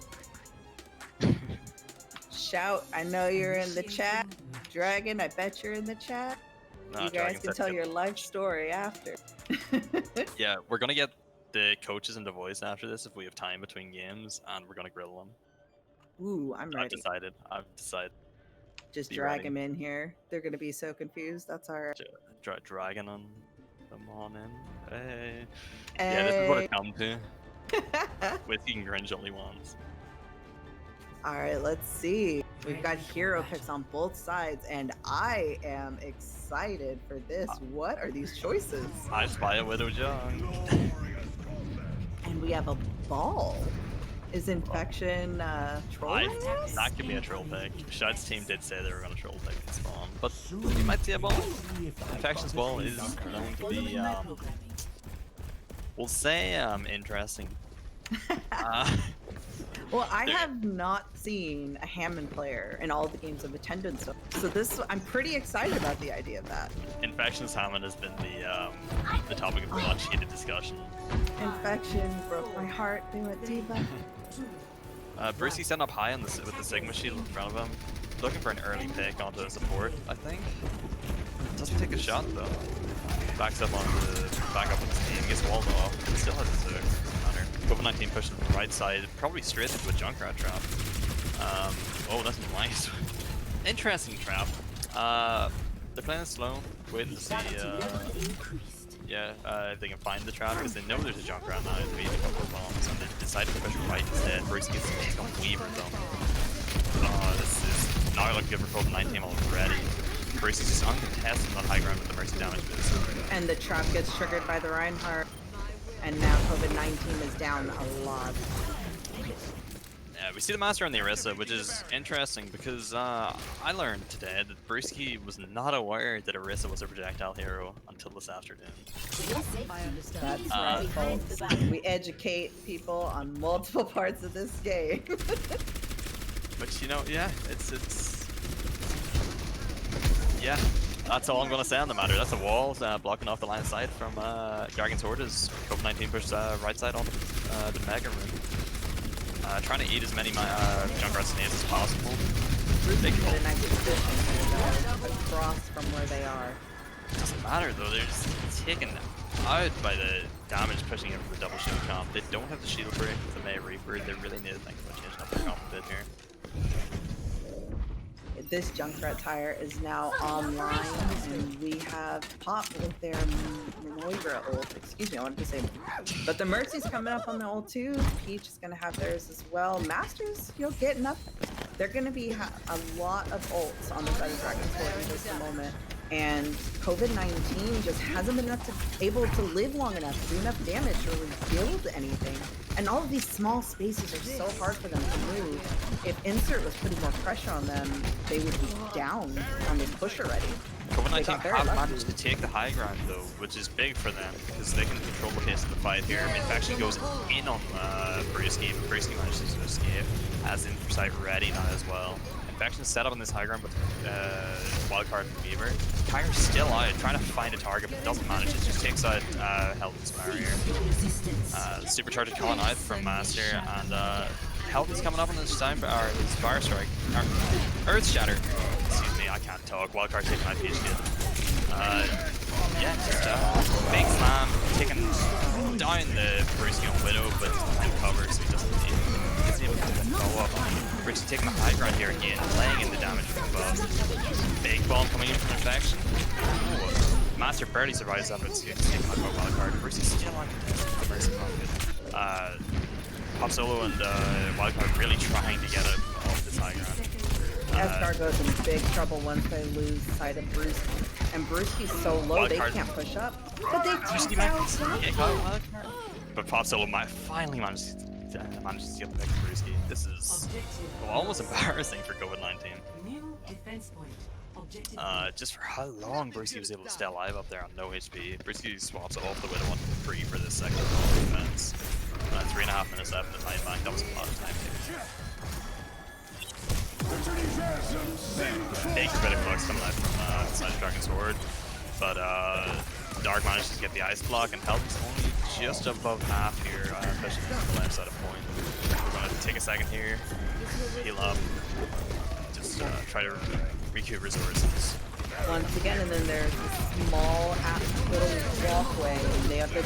Shout, I know you're in the chat. Dragon, I bet you're in the chat. Nah, you guys Dragon can said tell good. your life story after. Yeah, we're gonna get the coaches into voice after this if we have time between games, and we're gonna grill them. Ooh, I'm ready. I've decided. Just Be drag ready. them in here. They're gonna be so confused. That's alright. Dragon on them on in. Hey. Yeah, this is what it comes to. Whiskey and Gringe only once. Alright, let's see. We've got hero picks on both sides, and I am excited for this. What are these choices? I spy a Widow Jung. And we have a ball. Is Infection trolling us? That could be a troll pick. Shud's team did say they were going to troll pick and spawn, but you might see a ball. Infection's ball is known to be, we'll say, interesting. Well, I have not seen a Hammond player in all the games of attendance, so this I'm pretty excited about the idea of that. Infection's Hammond has been the topic of much heated discussion. Infection broke my heart. They went deeper. Brucey set up high on with the Sigma shield in front of him, looking for an early pick onto the support, I think. Doesn't take a shot though. Backs up on back up on his team, gets walled off, still has his counter. COVID9team pushing to the right side, probably straight into a Junkrat trap. Oh, that's nice. Interesting trap. They're playing it slow, waiting to see if they can find the trap, because they know there's a Junkrat now. They made a couple of bombs, and they decided to push right instead. Bruce gets a Weaver though. This is not looking good for COVID9team already. Bruce is just uncontested on high ground with the Mercy damage boost. And the trap gets triggered by the Reinhardt. And now COVID-19 is down a lot. Yeah, we see the Master on the Orisa, which is interesting because I learned today that Brewski was not aware that Orisa was a projectile hero until this afternoon. That's right, folks. We educate people on multiple parts of this game. But you know, yeah, yeah. That's all I'm going to say on the matter. That's a wall blocking off the line of sight from Dragon's Horde as COVID-19 pushes right side on the Mega Room. Trying to eat as many Junkrat snails as possible. Big in a nice position across from where they are. Doesn't matter though, they're just taken out by the damage pushing in from the double shield comp. They don't have the shield break with the May Reaper. They really need to think about changing up their comp a bit here. This Junkrat tire is now online, and we have Pop with their Moira ult. Excuse me, I wanted to say, but the Mercy's coming up on the ult too. Peach is going to have theirs as well. Masters, you'll get enough. They're going to be a lot of ults on the side of Dragon's Horde in just a moment. And COVID-19 just hasn't been able to live long enough to do enough damage to really build anything. And all of these small spaces are so hard for them to move. If Insert was putting more pressure on them, they would be down on this push already. COVID-19 have managed to take the high ground though, which is big for them because they can control the pace of the fight here. Infection goes in on Brewski, but Brewski manages to escape, as Insight ready now as well. Infection set up on this high ground with Wildcard and Weaver. Tiger's still out, trying to find a target, but doesn't manage it. Just takes out Helton's barrier. Supercharger calling out from Master, and Helton's coming up on his time, or his Fire Strike. Earth Shatter. Excuse me, I can't talk. Wildcard taking out Peach Kid. Yeah, just big slam, taking down the Brewski on Widow, but behind cover, so he doesn't even get the follow up. Brewski taking the high ground here again, laying in the damage from above. Big bomb coming in from Infection. Ooh. Master barely survives that, but it's taken out by Wildcard. Brewski's still on contest. Pop Solo and Wildcard really trying to get it off this high ground. Escar goes in big trouble once they lose sight of Brewski. And Brewski's so low, they can't push up. But they take out. But Pop Solo finally manages to get the back to Brewski. This is almost embarrassing for COVID9team. Just for how long Brewski was able to stay alive up there on no HP. Brewski swaps off the Widow on free for this second defense. 3.5 minutes left in the time bank. That was a lot of time taken. Big bit of flux coming out from inside Dragon's Horde, but Dark manages to get the ice block, and Helton's only just above half here, especially on the left side of point. We're going to take a second here, heal up, just try to recoup resources. Once again, and then there's this small little walkway, and they have the.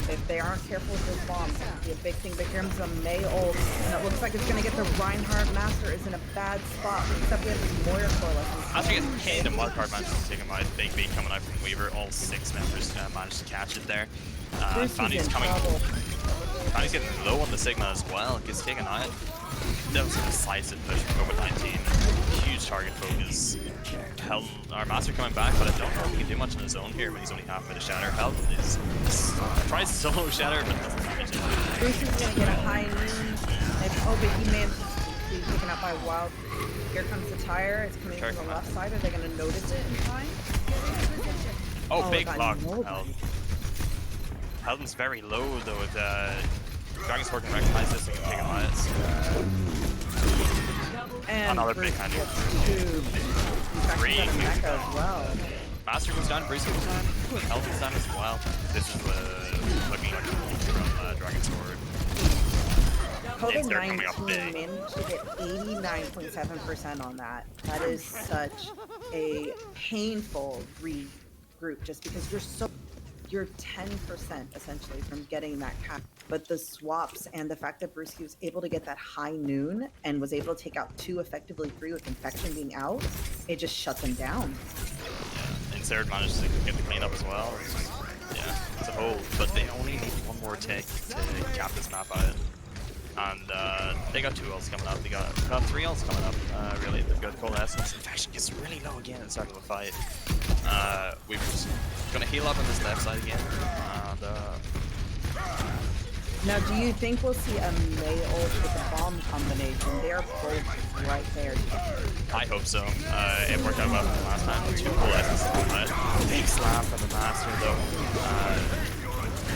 If they aren't careful with those bombs, it could be a big thing. But here comes a May ult, and it looks like it's going to get the Reinhardt. Master is in a bad spot, except we have this Moira core left. After he gets pinned, and Wildcard manages to take him out. Big beat coming out from Weaver. All 6 members managed to catch it there. Fanny's coming. Fanny's getting low on the Sigma as well. Gets taken out. That was a decisive push from COVID9team. Huge target focus. Our Master coming back, but I don't know if he can do much on his own here, but he's only half a bit of Shatter. Helton is tries to solo Shatter, but doesn't manage it. Bruce is going to get a high noon. Oh, but he managed to be taken out by Wild. Here comes the tire. It's coming from the left side. Are they going to notice it in time? Oh, big block from Helton. Helton's very low, though. If Dragon's Horde can recognize this, they can take him out. And another big hand here. As well. Master goes down, Brewski goes down, Helton's down as well. This is looking like from Dragon's Horde. COVID-19 managed to get 89.7% on that. That is such a painful regroup, just because you're 10% essentially from getting that cap. But the swaps and the fact that Brewski was able to get that high noon and was able to take out 2, effectively 3 with Infection being out, it just shut them down. Yeah, Insert managed to get the cleanup as well. Yeah, it's a hold, but they only need one more take to cap this map out. And they got 2 ults coming up. They got 3 ults coming up. Really, they've got Cold Essence. Infection gets really low again at the start of the fight. We're just gonna heal up on this left side again. And now, do you think we'll see a May ult with a bomb combination? They're both right there. I hope so. It worked out well from the last time. 2 Cold Essences. Big slam from the Master though.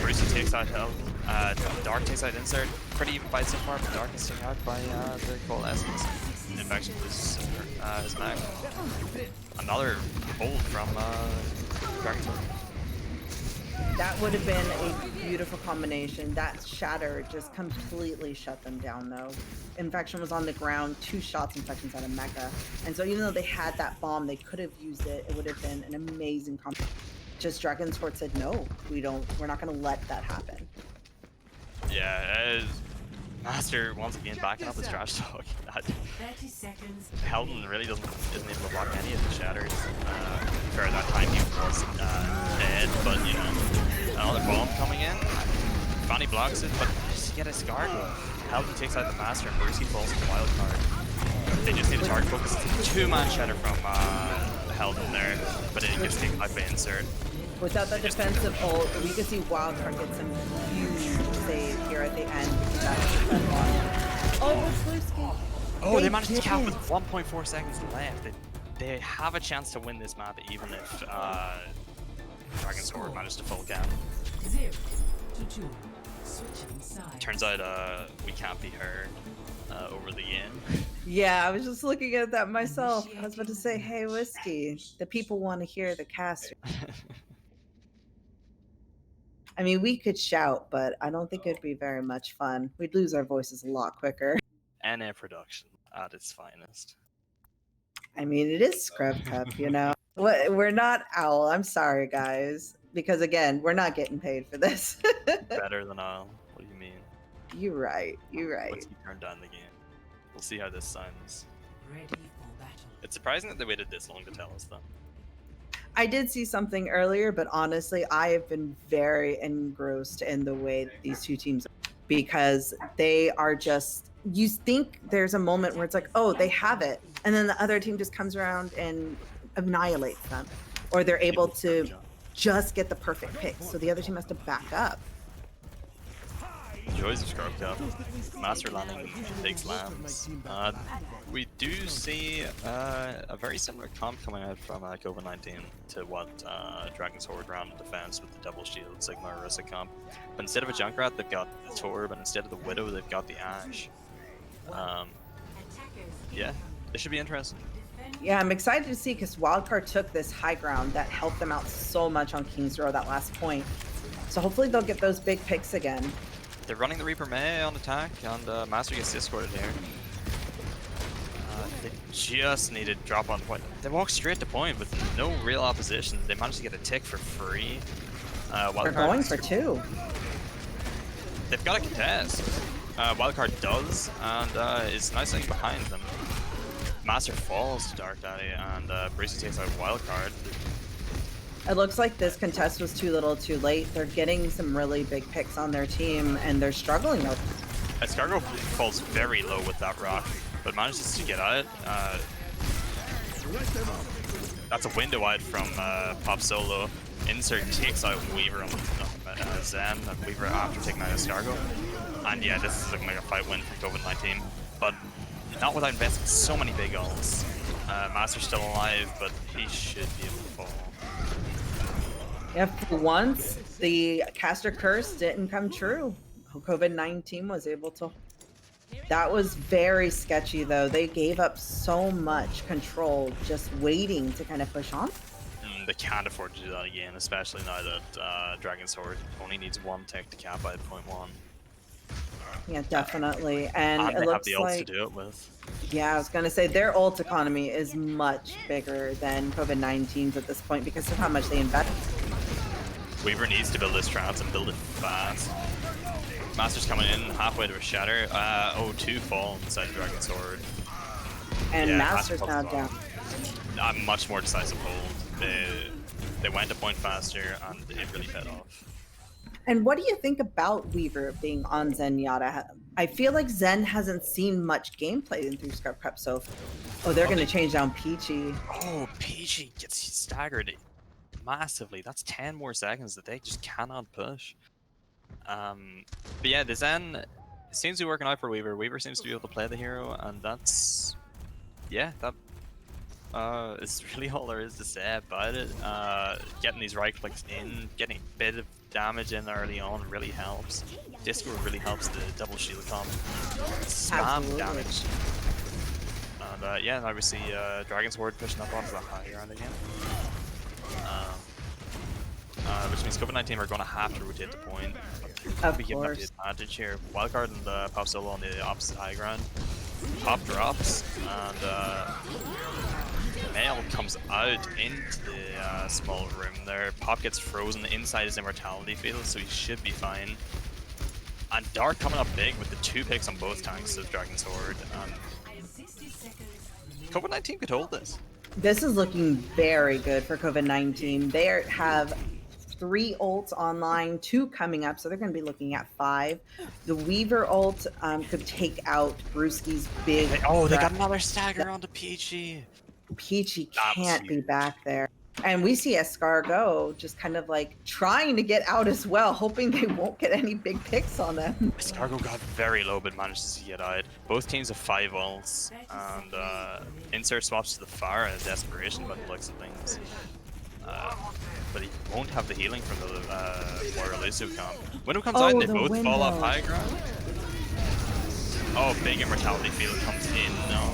Brewski takes out Helton. Dark takes out Insert. Pretty even fight so far, but Dark is taken out by the Cold Essence. Infection loses his knife. Another hold from Dragon's Horde. That would have been a beautiful combination. That Shatter just completely shut them down, though. Infection was on the ground, 2 shots, Infection's out of Mecha. And so even though they had that bomb, they could have used it. It would have been an amazing combination. Just Dragon's Horde said, no, we're not going to let that happen. Yeah, Master once again backing up his trash talk. 30 seconds. Helton really isn't able to block any of the shatters. For that time he was dead, but you know, another bomb coming in. Fanny blocks it, but just to get a scar. Helton takes out the Master and Brewski falls to the wild card. They just need a target focus. 2-man shatter from Helton there, but it gets taken out by Insert. Without that defensive ult, we could see Wildcard get some huge save here at the end. Oh, Brewski! Oh, they managed to cap with 1.4 seconds left. They have a chance to win this map even if Dragon's Horde managed to full cap. 0 to 2. Switching sides. Turns out we can't be heard over the game. Yeah, I was just looking at that myself. I was about to say, hey, Whiskey, the people want to hear the caster. I mean, we could shout, but I don't think it'd be very much fun. We'd lose our voices a lot quicker. NA production at its finest. I mean, it is Scrub Cup, you know? We're not Owl. I'm sorry, guys. Because again, we're not getting paid for this. Better than I'll. What do you mean? You're right. You're right. Once you turn down the game, we'll see how this sounds. Ready for battle. It's surprising that they waited this long to tell us, though. I did see something earlier, but honestly, I have been very engrossed in the way that these two teams are, because they are just, you think there's a moment where it's like, oh, they have it. And then the other team just comes around and annihilates them. Or they're able to just get the perfect pick. So the other team has to back up. Joys of Scrub Cup. Master landing takes lands. We do see a very similar comp coming out from COVID9team to what Dragon's Horde ran in defense with the Double Shield Sigma Orisa comp. But instead of a Junkrat, they've got the Torb, and instead of the Widow, they've got the Ashe. Yeah, this should be interesting. Yeah, I'm excited to see, because Wildcard took this high ground that helped them out so much on King's Row, that last point. So hopefully they'll get those big picks again. They're running the Reaper May on attack, and Master gets discorded here. They just need to drop on point. They walk straight to point with no real opposition. They managed to get a tick for free. They're going for 2. They've got a contest. Wildcard does, and is nicely behind them. Master falls to Dark Daddy, and Brucey takes out Wildcard. It looks like this contest was too little too late. They're getting some really big picks on their team, and they're struggling. Escargo falls very low with that rock, but manages to get out. That's a window out from Pop Solo. Insert takes out Weaver on Zen, and Weaver after taking out Escargo. And yeah, this is looking like a fight win for COVID9team, but not without investing so many big ults. Master's still alive, but he should be able to fall. Yeah, for once, the caster curse didn't come true. COVID-19 was able to. That was very sketchy, though. They gave up so much control just waiting to kind of push on. They can't afford to do that again, especially now that Dragon's Horde only needs 1 tick to cap out point 1. Yeah, definitely. And they it have looks the ults like, to do it with. yeah, I was going to say their ult economy is much bigger than COVID-19's at this point because of how much they invest. Weaver needs to build this trance and build it fast. Master's coming in halfway to a shatter. 2 fall inside Dragon's Horde. And yeah, Master's now down. A much more decisive hold. They went a point faster, and it really paid off. And what do you think about Weaver being on Zenyatta? I feel like Zen hasn't seen much gameplay in through Scrub Cup, so... Oh, they're going to change down Peachy. Oh, Peachy gets staggered massively. That's 10 more seconds that they just cannot push. But yeah, the Zen seems to be working out for Weaver. Weaver seems to be able to play the hero, and that's... Yeah, that is really all there is to say about it. Getting these right clicks in, getting a bit of damage in early on really helps. Discord really helps the double shield comp. Spam damage. And yeah, now we see Dragon's Horde pushing up onto the high ground again. Which means COVID9team are going to have to rotate the point. Of be giving up the course. advantage here. Wildcard and Pop Solo on the opposite high ground. Pop drops, and Mail comes out into the small room there. Pop gets frozen inside his immortality field, so he should be fine. And Dark coming up big with the 2 picks on both tanks of Dragon's Horde. COVID9team could hold this. This is looking very good for COVID-19. They have 3 ults online, 2 coming up, so they're going to be looking at 5. The Weaver ult could take out Brewski's big... They got another stagger onto Peachy. Peachy can't be back there. And we see Escargo just kind of like trying to get out as well, hoping they won't get any big picks on them. Escargo got very low but manages to get out. Both teams have 5 ults, and Insert swaps to the fire in a desperation by the looks of things. But he won't have the healing from the more elusive comp. Window comes out and they both fall off high ground. Oh, big immortality field comes in. No.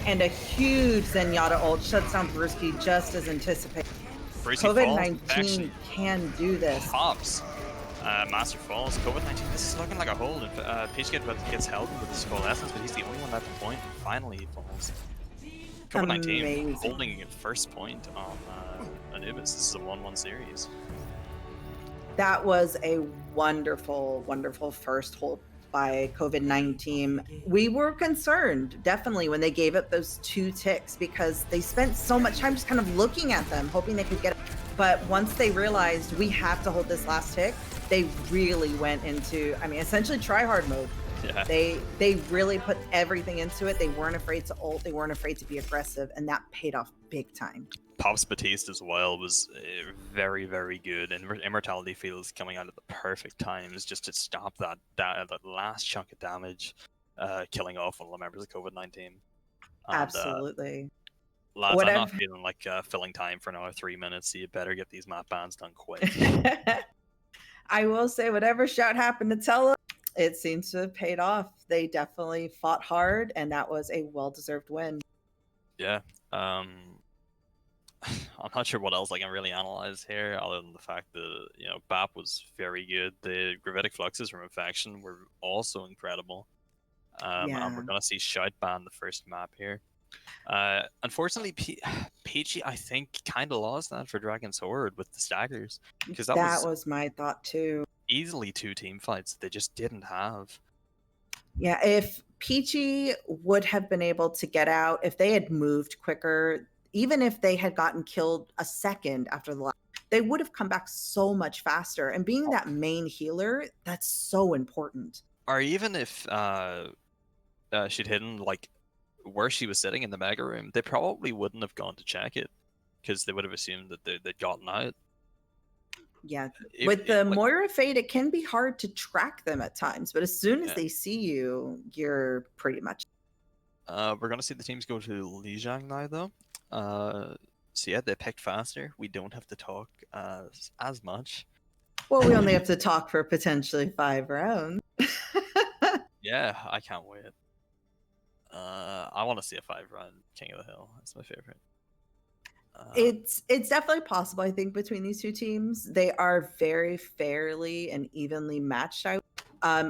And a huge Zenyatta ult shuts down Brewski just as anticipated. Brucey falls. COVID-19 can do this. Pops. Master falls. COVID-19. This is looking like a hold. Peach gets held with his coalescence, but he's the only one left in point. Finally, he falls. COVID-19 holding first point on Anubis. This is a 1-1 series. That was a wonderful, wonderful first hold by COVID9team. We were concerned, definitely, when they gave up those 2 ticks because they spent so much time just kind of looking at them, hoping they could get it. But once they realized we have to hold this last tick, they really went into, I mean, essentially try-hard mode. Yeah. They really put everything into it. They weren't afraid to ult. They weren't afraid to be aggressive, and that paid off big time. Pops Batiste as well was very, very good, and Immortality Fields coming out at the perfect times just to stop that last chunk of damage, killing off one of the members of COVID-19. Absolutely. Lads, I'm not feeling like filling time for another 3 minutes, so you better get these map bans done quick. I will say, whatever Shout happened to tell us, it seems to have paid off. They definitely fought hard, and that was a well-deserved win. Yeah. I'm not sure what else I can really analyze here, other than the fact that, you know, BAP was very good. The gravitic fluxes from Infection were also incredible. And we're going to see Shout ban the first map here. Unfortunately, Peachy, I think, kind of lost that for Dragon's Horde with the staggers. Because that was my thought, too. Easily 2 team fights that they just didn't have. Yeah, if Peachy would have been able to get out, if they had moved quicker, even if they had gotten killed a second after the last, they would have come back so much faster. And being that main healer, that's so important. Or even if she'd hidden, like, where she was sitting in the mega room, they probably wouldn't have gone to check it, because they would have assumed that they'd gotten out. Yeah, with the Moira Fade, it can be hard to track them at times, but as soon as they see you, you're pretty much... We're going to see the teams go to Lijiang now, though. So yeah, they picked faster. We don't have to talk as much. Well, we only have to talk for potentially 5 rounds. Yeah, I can't wait. I want to see a 5-round King of the Hill. That's my favorite. It's definitely possible, I think, between these 2 teams. They are very fairly and evenly matched out.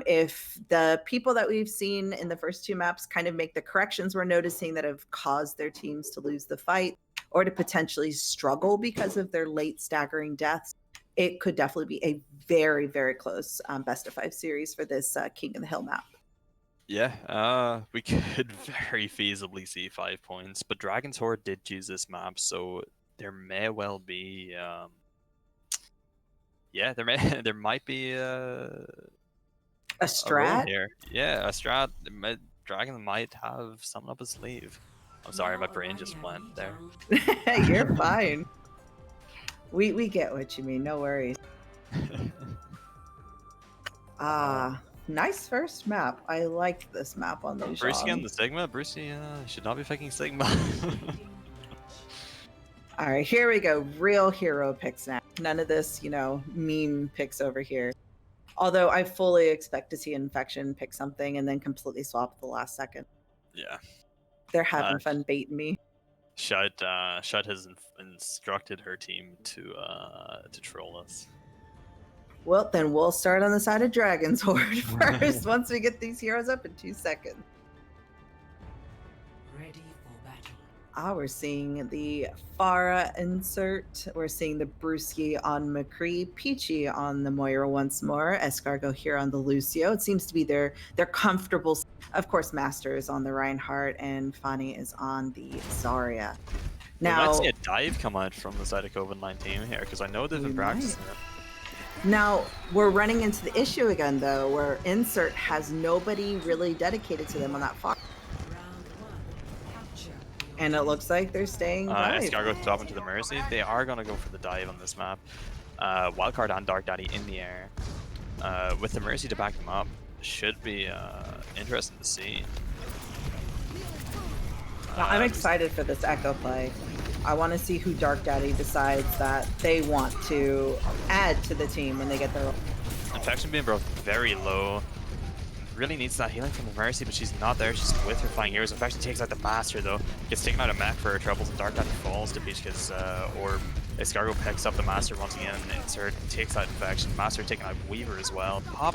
If the people that we've seen in the first 2 maps kind of make the corrections we're noticing that have caused their teams to lose the fight or to potentially struggle because of their late staggering deaths, it could definitely be a very, very close best of 5 series for this King of the Hill map. Yeah, we could very feasibly see 5 points, but Dragon's Horde did choose this map, so there may well be, yeah, there might be a strat here. Yeah, a strat. Dragon might have something up his sleeve. I'm sorry, my brain just went there. You're fine. We get what you mean. No worries. Nice first map. I like this map on the Brucey and the Sigma. Brucey should not be picking Sigma. All right, here we go. Real hero picks now. None of this, meme picks over here. Although I fully expect to see Infection pick something and then completely swap at the last second. Yeah. They're having fun baiting me. Shout has instructed her team to troll us. Well, then we'll start on the side of Dragon's Horde first, once we get these heroes up in 2 seconds. Ready for battle. We're seeing the Pharah insert. We're seeing the Brewski on McCree, Peachy on the Moira once more, Escargot here on the Lucio. It seems to be their comfortable. Of course, Master is on the Reinhardt, and Fanny is on the Zarya. Now, we might see a dive come out from the side of COVID9team here, because I know they've been practicing it. Now, we're running into the issue again, though, where Insert has nobody really dedicated to them on that far. And it looks like they're staying dive. Escargot dropping to the Mercy. They are going to go for the dive on this map. Wildcard and Dark Daddy in the air. With the Mercy to back them up, should be interesting to see. I'm excited for this Echo play. I want to see who Dark Daddy decides that they want to add to the team when they get their... Infection being brought very low. really needs that healing from the Mercy, but she's not there. She's with her flying heroes. In fact, she takes out the Master, though. Gets taken out of mech for her troubles, and Dark Daddy falls to Peachkid's orb. Escargo picks up the Master once again, and Insert takes out Infection. Master taking out Weaver as well. Pop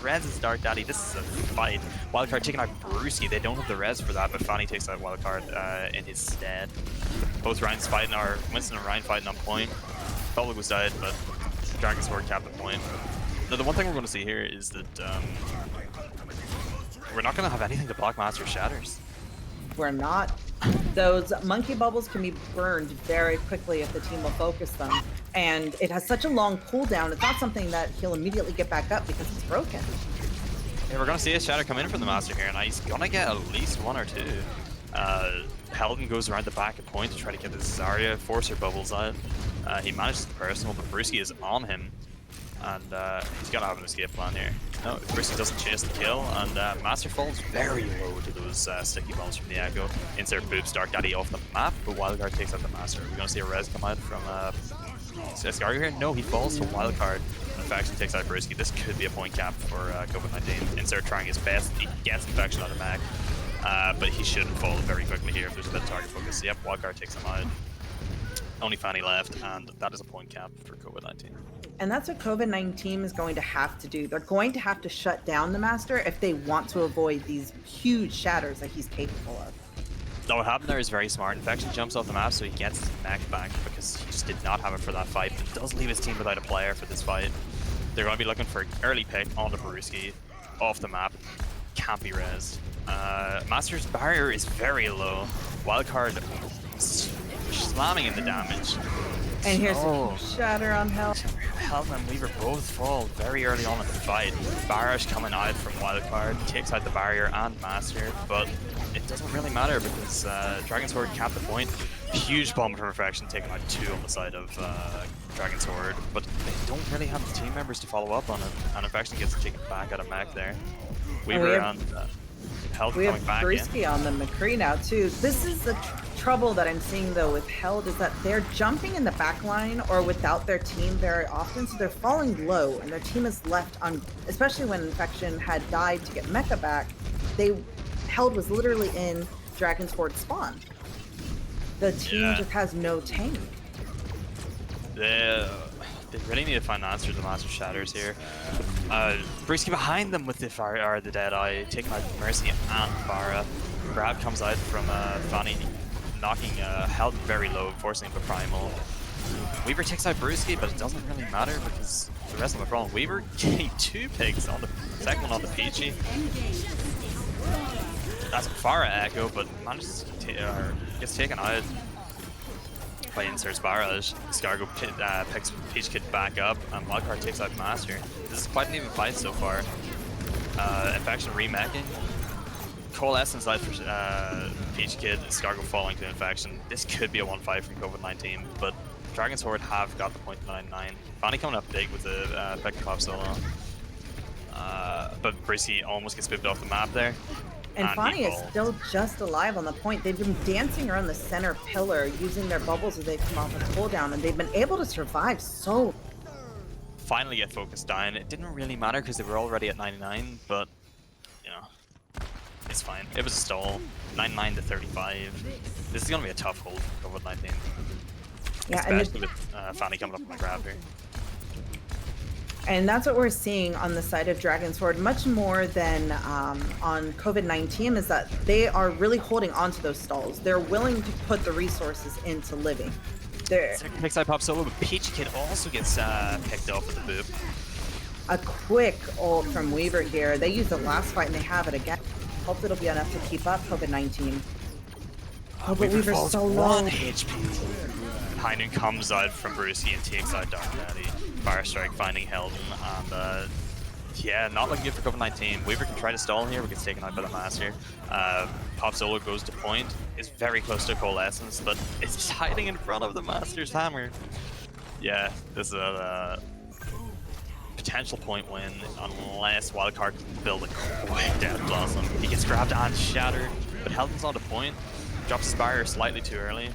reses Dark Daddy. This is a fight. Wildcard taking out Brewski. They don't have the res for that, but Fanny takes out Wildcard in his stead. Both Ryan's fighting, or Winston and Ryan fighting on point. Public was dead, but Dragon's Sword capped the point. Now, the one thing we're going to see here is that we're not going to have anything to block Master Shatters. We're not. Those monkey bubbles can be burned very quickly if the team will focus them. And it has such a long cooldown, it's not something that he'll immediately get back up because it's broken. Yeah, we're going to see a Shatter come in from the Master here, and he's going to get at least one or two. Helden goes around the back at point to try to get this Zarya Forcer bubbles out. He manages the personal, but Brewski is on him. And he's got to have an escape plan here. No, Brewski doesn't chase the kill, and Master falls very low to those sticky bombs from the Echo. Insert boops Dark Daddy off the map, but Wildcard takes out the Master. We're going to see a res come out from Escargo here. No, he falls to Wildcard. Infection takes out Brewski. This could be a point cap for COVID-9. Insert trying his best. He gets Infection out of mech, but he shouldn't fall very quickly here if there's a bit of target focus. Yep, Wildcard takes him out. Only Fanny left, and that is a point cap for COVID-19. And that's what COVID-9 is going to have to do. They're going to have to shut down the Master if they want to avoid these huge shatters that he's capable of. No, what happened there is very smart. Infection jumps off the map, so he gets his mech back because he just did not have it for that fight. It does leave his team without a player for this fight. They're going to be looking for an early pick on the Brewski, off the map. Can't be rezzed. Master's barrier is very low. Wildcard slamming in the damage. And here's a shatter on Hell. Helm and Weaver both fall very early on in the fight. Barash coming out from Wildcard, takes out the barrier and Master, but it doesn't really matter because Dragon Sword capped the point. Huge bomb from Reflection, taking out 2 on the side of Dragon Sword, but they don't really have the team members to follow up on it, and Infection gets taken back out of mech there. Weaver and Held we coming have back in. Brewski on the McCree now too. This is the trouble that I'm seeing though with Held is that they're jumping in the back line or without their team very often, so they're falling low and their team is left on, especially when Infection had died to get Mecha back, Held was literally in Dragon's Horde spawn. The team just has no tank. They really need to find answers to Master Shatters here. Brewski behind them with the Fire, the Deadeye, taking out Mercy and Farah. Grab comes out from Fanny, knocking Held very low, forcing the Primal. Weaver takes out Brewski, but it doesn't really matter because the rest of them are falling. Weaver getting 2 picks on the second one on the Peachy. That's a Farah echo, but manages to gets taken out by Insert's Barrage. Escargo picks Peachkid back up, and Wildcard takes out Master. This is quite an even fight so far. Infection remacking. Coalescence out for Peachkid, Escargo falling to Infection. This could be a 1-5 from COVID-19, but Dragon's Horde have got the point 9-9. Fanny coming up big with the pick and pop solo. But Brewski almost gets spooked off the map there. And Fanny is still just alive on the point. They've been dancing around the center pillar, using their bubbles as they come off a cooldown, and they've been able to survive so. Finally get focused down. It didn't really matter because they were already at 99, but, you know, it's fine. It was a stall. 99 to 35. This is going to be a tough hold for COVID-19. Yeah, especially with Fanny coming up on the grab here. And that's what we're seeing on the side of Dragon's Horde, much more than on COVID-19, is that they are really holding on to those stalls. They're willing to put the resources into living. Second pick side pop solo, but Peachkid also gets picked off with the boop. A quick ult from Weaver here. They used the last fight and they have it again. Hope it'll be enough to keep up COVID-19. Oh, but Weaver's so low. 1 HP. Heinen comes out from Brewski and takes out Dark Daddy. Fire Strike finding Helden, and yeah, not looking good for COVID-19. Weaver can try to stall here, but gets taken out by the Master. Pop Solo goes to point, is very close to Coalescence, but it's just hiding in front of the Master's hammer. Yeah, this is a potential point win, unless Wildcard can build a quick Death Blossom. He gets grabbed and shattered, but Helden's on the point. Drops his barrier slightly too early.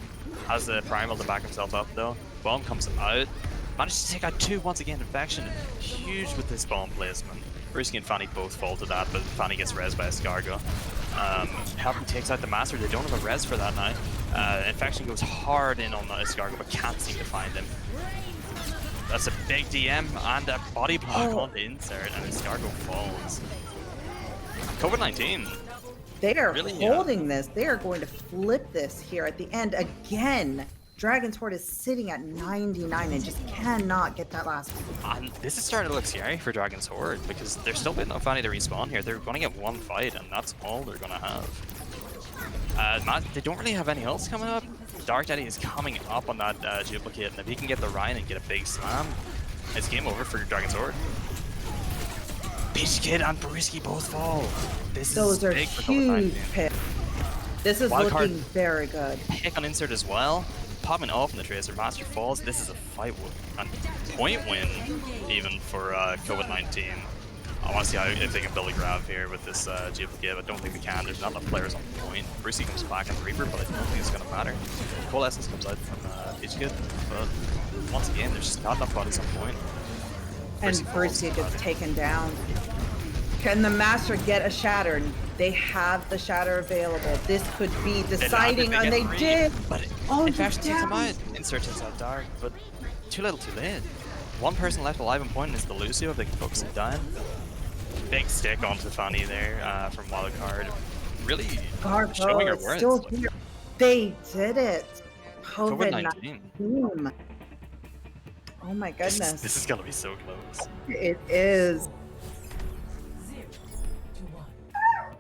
Has the Primal to back himself up though. Bomb comes out. Manages to take out 2 once again. Infection huge with this bomb placement. Brusky and Fanny both fall to that, but Fanny gets res by Escargot. Helton takes out the Master. They don't have a res for that now. Infection goes hard in on the Escargot, but can't seem to find him. That's a big DM and a body block on the insert, and Escargot falls. COVID-9team. They are really, holding this. They are going to flip this here at the end again. Dragon's Horde is sitting at 99 and just cannot get that last one. And this is starting to look scary for Dragon's Horde because they're still waiting on Fanny to respawn here. They're going to get one fight, and that's all they're going to have. They don't really have any else coming up. Dark Daddy is coming up on that duplicate, and if he can get the Ryan and get a big slam, it's game over for Dragon's Horde. Beach Kid and Brusky both fall. Those are huge picks. This is looking very good. Pick on insert as well. Popping off in the Tracer. Master falls. This is a fight and point win even for COVID-9team. I want to see if they can build a grab here with this duplicate. I don't think they can. There's not enough players on point. Brusky comes back and Reaper, but I don't think it's going to matter. Coalescence comes out from Beach Kid, but once again, there's just not enough bodies on point. And Brusky gets taken down. Can the Master get a Shatter? They have the Shatter available. This could be deciding, and they did. But Infection takes him out. Insert inside Dark, but too little too late. One person left alive on point is the Lucio if they can focus him down. Big stick onto Fanny there from Wildcard. Really showing her worth. Still here. They did it. COVID-9team. Oh my goodness. This is gonna be so close. It is.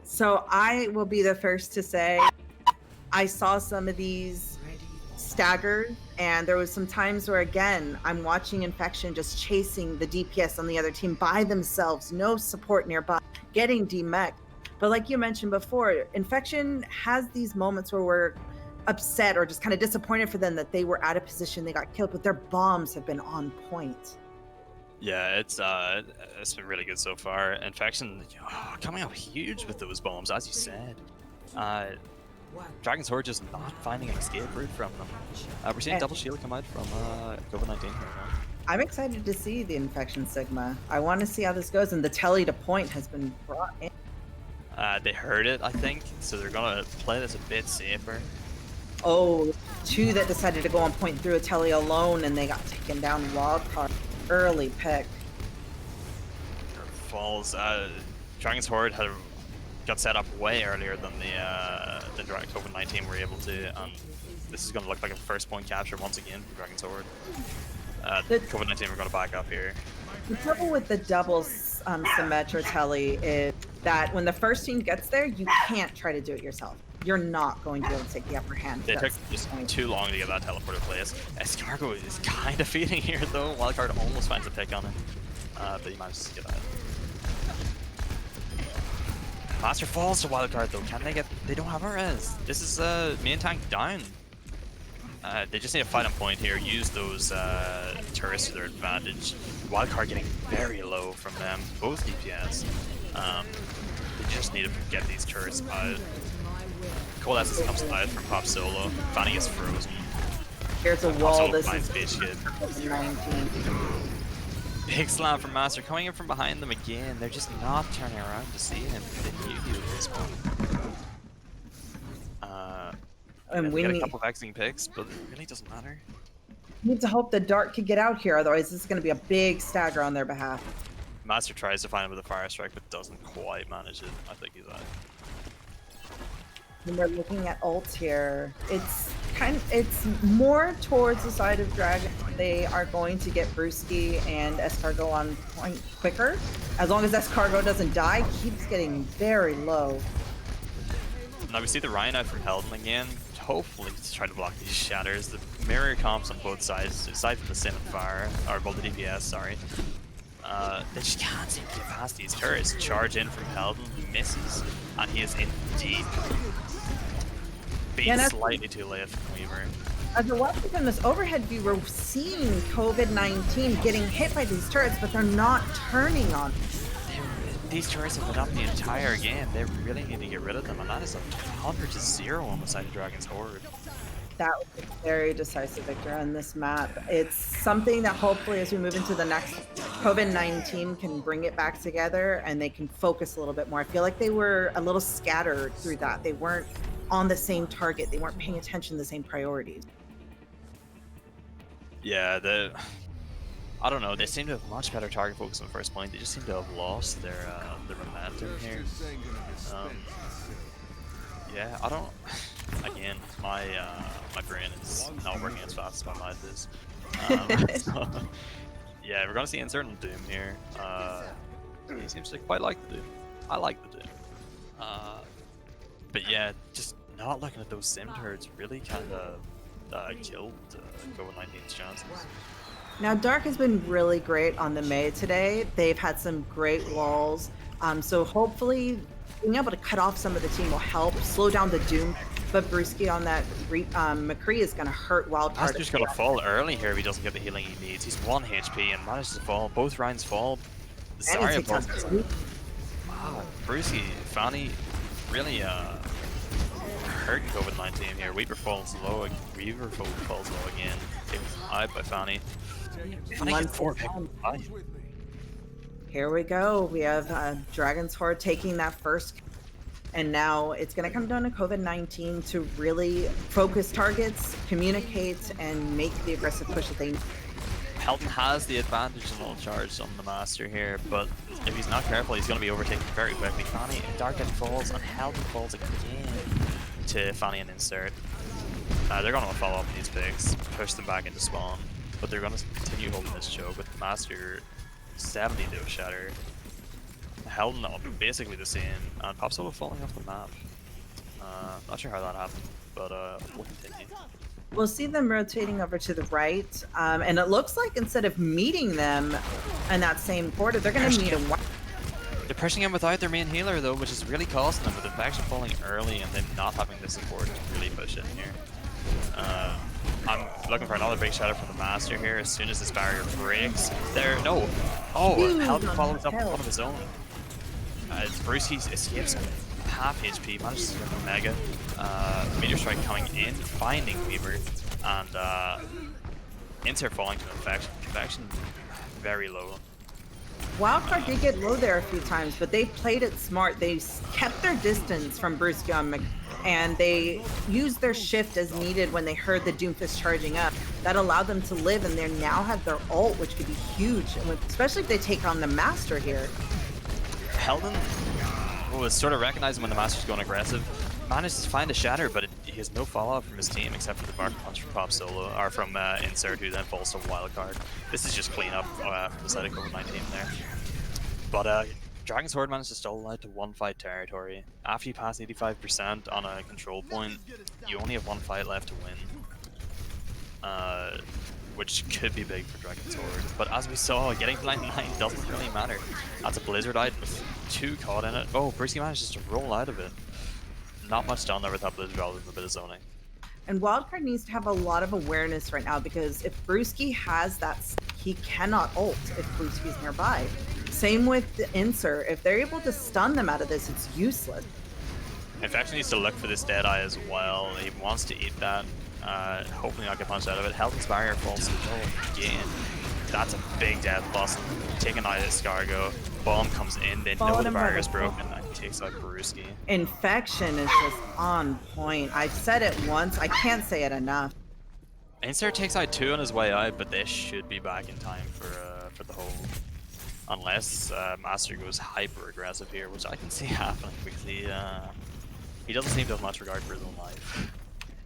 So I will be the first to say I saw some of these staggered, and there was some times where, again, I'm watching Infection just chasing the DPS on the other team by themselves, no support nearby, getting demeched. But like you mentioned before, Infection has these moments where we're upset or just kind of disappointed for them that they were out of position, they got killed, but their bombs have been on point. Yeah, it's been really good so far. Infection coming out huge with those bombs, as you said. Dragon's Horde just not finding an escape route from them. We're seeing double shield come out from COVID-9 right now. I'm excited to see the Infection Sigma. I want to see how this goes, and the telly to point has been brought in. They heard it, I think, so they're gonna play this a bit safer. Oh, two that decided to go on point through a telly alone, and they got taken down wildcard. Early pick. Falls. Dragon's Horde got set up way earlier than the COVID-9 were able to. This is going to look like a first point capture once again for Dragon's Horde. COVID-9 are going to back up here. The trouble with the double Symmetra telly is that when the first team gets there, you can't try to do it yourself. You're not going to be able to take the upper hand. They took just too long to get that teleport in place. Escargot is kind of feeding here though. Wildcard almost finds a pick on him, but he manages to get out. Master falls to Wildcard though. Can they get? They don't have a res. This is main tank down. They just need to fight on point here. Use those turrets to their advantage. Wildcard getting very low from them. Both DPS. They just need to get these turrets out. Coalescence comes out from Pop Solo. Fanny gets frozen. Here's a wall. This is Beach Kid. 19. Big slam from Master coming in from behind them again. They're just not turning around to see him. They knew he would respawn. And we get a need couple of vexing picks, but it really doesn't matter. We need to hope the Dark could get out here, otherwise this is going to be a big stagger on their behalf. Master tries to find him with a fire strike, but doesn't quite manage it. I think he's out. When we're looking at ults here, it's more towards the side of Dragon. They are going to get Brusky and Escargot on point quicker. As long as Escargot doesn't die, keeps getting very low. Now we see the Rhino from Helde again, hopefully to try to block these shatters. The mirror comps on both sides, aside from the Sim and Fire, or both the DPS, sorry. They just can't seem to get past these turrets. Charge in from Helden, he misses, and he is in deep. Being slightly too late from Weaver. As we're watching from this overhead view, we're seeing COVID-9 getting hit by these turrets, but they're not turning on. These turrets have been up the entire game. They really need to get rid of them, and that is a 100-0 on the side of Dragon's Horde. That was a very decisive victory on this map. It's something that hopefully as we move into the next COVID-9 can bring it back together and they can focus a little bit more. I feel like they were a little scattered through that. They weren't on the same target. They weren't paying attention to the same priorities. Yeah, I don't know. They seem to have much better target focus on the first point. They just seem to have lost their momentum here. Yeah, I don't. Again, my brain is not working as fast as my mind is. So, yeah, we're gonna see Insert and Doom here. He seems to quite like the Doom. I like the Doom. But yeah, just not looking at those sim turrets really kind of killed COVID-9's chances. Now, Dark has been really great on the May today. They've had some great walls. So hopefully being able to cut off some of the team will help slow down the Doom. But Brewski on that McCree is going to hurt Wildcard. Master's going to fall early here if he doesn't get the healing he needs. He's 1 HP and manages to fall. Both rounds fall. Sorry about wow, Brewski, Fanny really hurting COVID-9 here. Weaver falls low. Weaver falls low again. Taken high by Fanny. Fanny gets 4 pick. Here we go. We have Dragon's Horde taking that first. And now it's going to come down to COVID-9 to really focus targets, communicate, and make the aggressive push that they need. Helton has the advantage in all charge on the Master here, but if he's not careful, he's going to be overtaken very quickly. Fanny, Darken falls, and Helton falls again to Fanny and Insert. They're going to follow up these picks, push them back into spawn, but they're going to continue holding this choke with the Master 70 to a shatter. Helton basically the same, and Pop Solo falling off the map. Not sure how that happened, but we'll continue. We'll see them rotating over to the right, and it looks like instead of meeting them in that same quarter, they're going to meet them. They're pushing him without their main healer though, which is really costing them with Infection falling early and then not having the support to really push in here. I'm looking for another big shadow from the Master here as soon as this barrier breaks. There, no! Oh, Helton follows up one of his own. Brewski escapes half HP, manages to get the Mega. Meteor Strike coming in, finding Weaver, and Insert falling to Infection. Infection very low. Wildcard did get low there a few times, but they played it smart. They kept their distance from Brewski and they used their shift as needed when they heard the Doomfist charging up. That allowed them to live, and they now have their ult, which could be huge, especially if they take on the Master here. Helton was sort of recognizing when the Master's going aggressive, managed to find a shatter, but he has no follow-up from his team except for the Bark Punch from Pop Solo, or from Insert, who then falls to Wildcard. This is just clean up from the side of COVID-9 there. But Dragon's Horde managed to stall out to 1 fight territory. After you pass 85% on a control point, you only have 1 fight left to win. Which could be big for Dragon's Horde. But as we saw, getting to 99 doesn't really matter. That's a Blizzard out with 2 caught in it. Oh, Brewski manages to roll out of it. Not much done there with that Blizzard other than a bit of zoning. And Wildcard needs to have a lot of awareness right now, because if Brewski has that, he cannot ult if Brewski's nearby. Same with the Insert. If they're able to stun them out of this, it's useless. Infection needs to look for this Deadeye as well. He wants to eat that. Hopefully not get punched out of it. Helton's barrier falls again. That's a big death loss. Taking out his Escargot. Bomb comes in, they know the barrier is broken, and he takes out Brewski. Infection is just on point. I've said it once, I can't say it enough. Insert takes out 2 on his way out, but they should be back in time for the whole. Unless Master goes hyper aggressive here, which I can see happening because he doesn't seem to have much regard for his own life.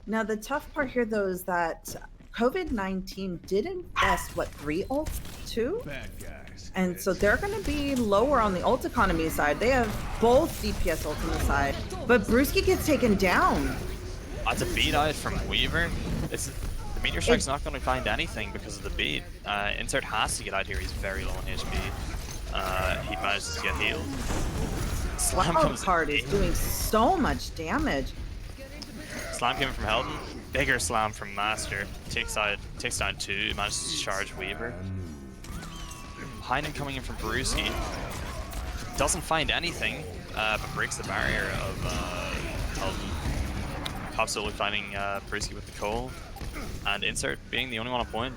Now the tough part here though is that COVID-9 did invest 3 ults? 2? Bad guys. And so they're going to be lower on the ult economy side. They have both DPS ults on the side, but Brewski gets taken down. That's a beat out from Weaver. The Meteor Strike's not going to find anything because of the beat. Insert has to get out here. He's very low on HP. He manages to get healed. Slam comes Wildcard is doing so much damage. Slam came from Helton. Bigger slam from Master. Takes down 2. Manages to charge Weaver. Heinen coming in from Brewski. Doesn't find anything, but breaks the barrier of Helton. Pop Solo finding Brewski with the Cole and Insert being the only one on point.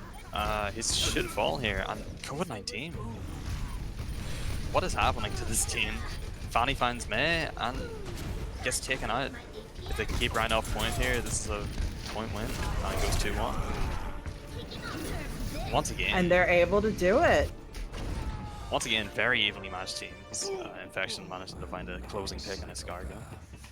He should fall here. And covid9team. What is happening to this team? Fanny finds May and gets taken out. If they can keep Ryan off point here, this is a point win. And it goes 2-1. Once again. And they're able to do it. Once again, very evenly matched teams. Infection managed to find a closing pick on Escargo.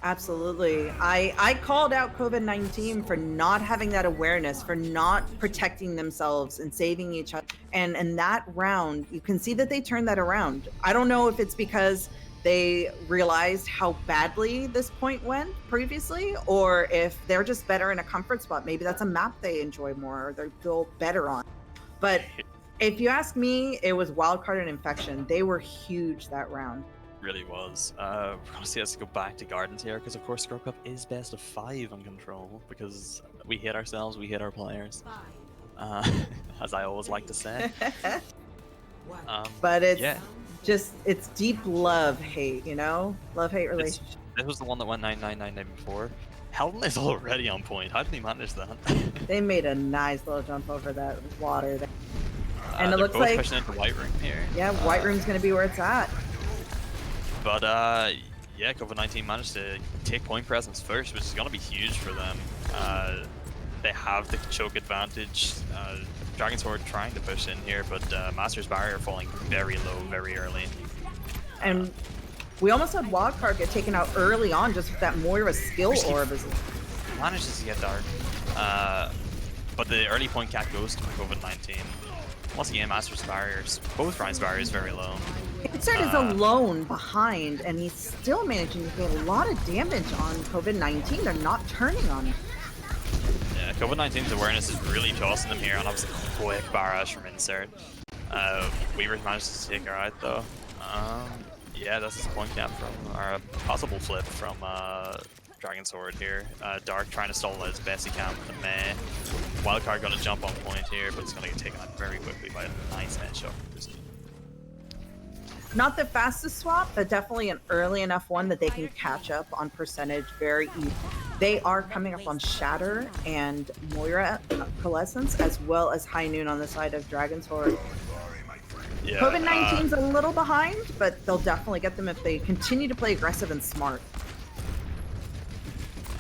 Absolutely. I called out covid9team for not having that awareness, for not protecting themselves and saving each other. And in that round, you can see that they turned that around. I don't know if it's because they realized how badly this point went previously, or if they're just better in a comfort spot. Maybe that's a map they enjoy more, or they feel better on. But if you ask me, it was Wildcard and Infection. They were huge that round. Really was. We're gonna see us go back to Gardens here, because of course Scrub Cup is best of 5 on Control, because we hate ourselves, we hate our players. As I always like to say. But it's yeah. it's deep love-hate, you know? Love-hate relationship. This was the one that went 9-9-9 before. Helden is already on point. How did he manage that? They made a nice little jump over that water there. And it looks both like pushing into White Room here. Yeah, White Room's gonna be where it's at. But yeah, covid9team managed to take point presence first, which is gonna be huge for them. They have the choke advantage. Dragon's Horde trying to push in here, but Master's Barrier falling very low, very early. And we almost had Wildcard get taken out early on just with that Moira skill orb. Manages to get dark. But the early point cat goes to covid9team. Once again, Master's Barriers, both Ryan's Barriers very low. Insert is alone behind, and he's still managing to get a lot of damage on covid9team. They're not turning on him. Yeah, covid9team's awareness is really tossing them here, and obviously quick barrage from Insert. Weaver's managed to take her out though. Yeah, that's his point cap from, or a possible flip from Dragon's Sword here. Dark trying to stall it as best he can with the May. Wildcard gonna jump on point here, but it's gonna get taken out very quickly by a nice headshot from this team. Not the fastest swap, but definitely an early enough one that they can catch up on percentage very easy. They are coming up on Shatter and Moira Coalescence, as well as High Noon on the side of Dragon's Horde. Yeah, covid9team's a little behind, but they'll definitely get them if they continue to play aggressive and smart.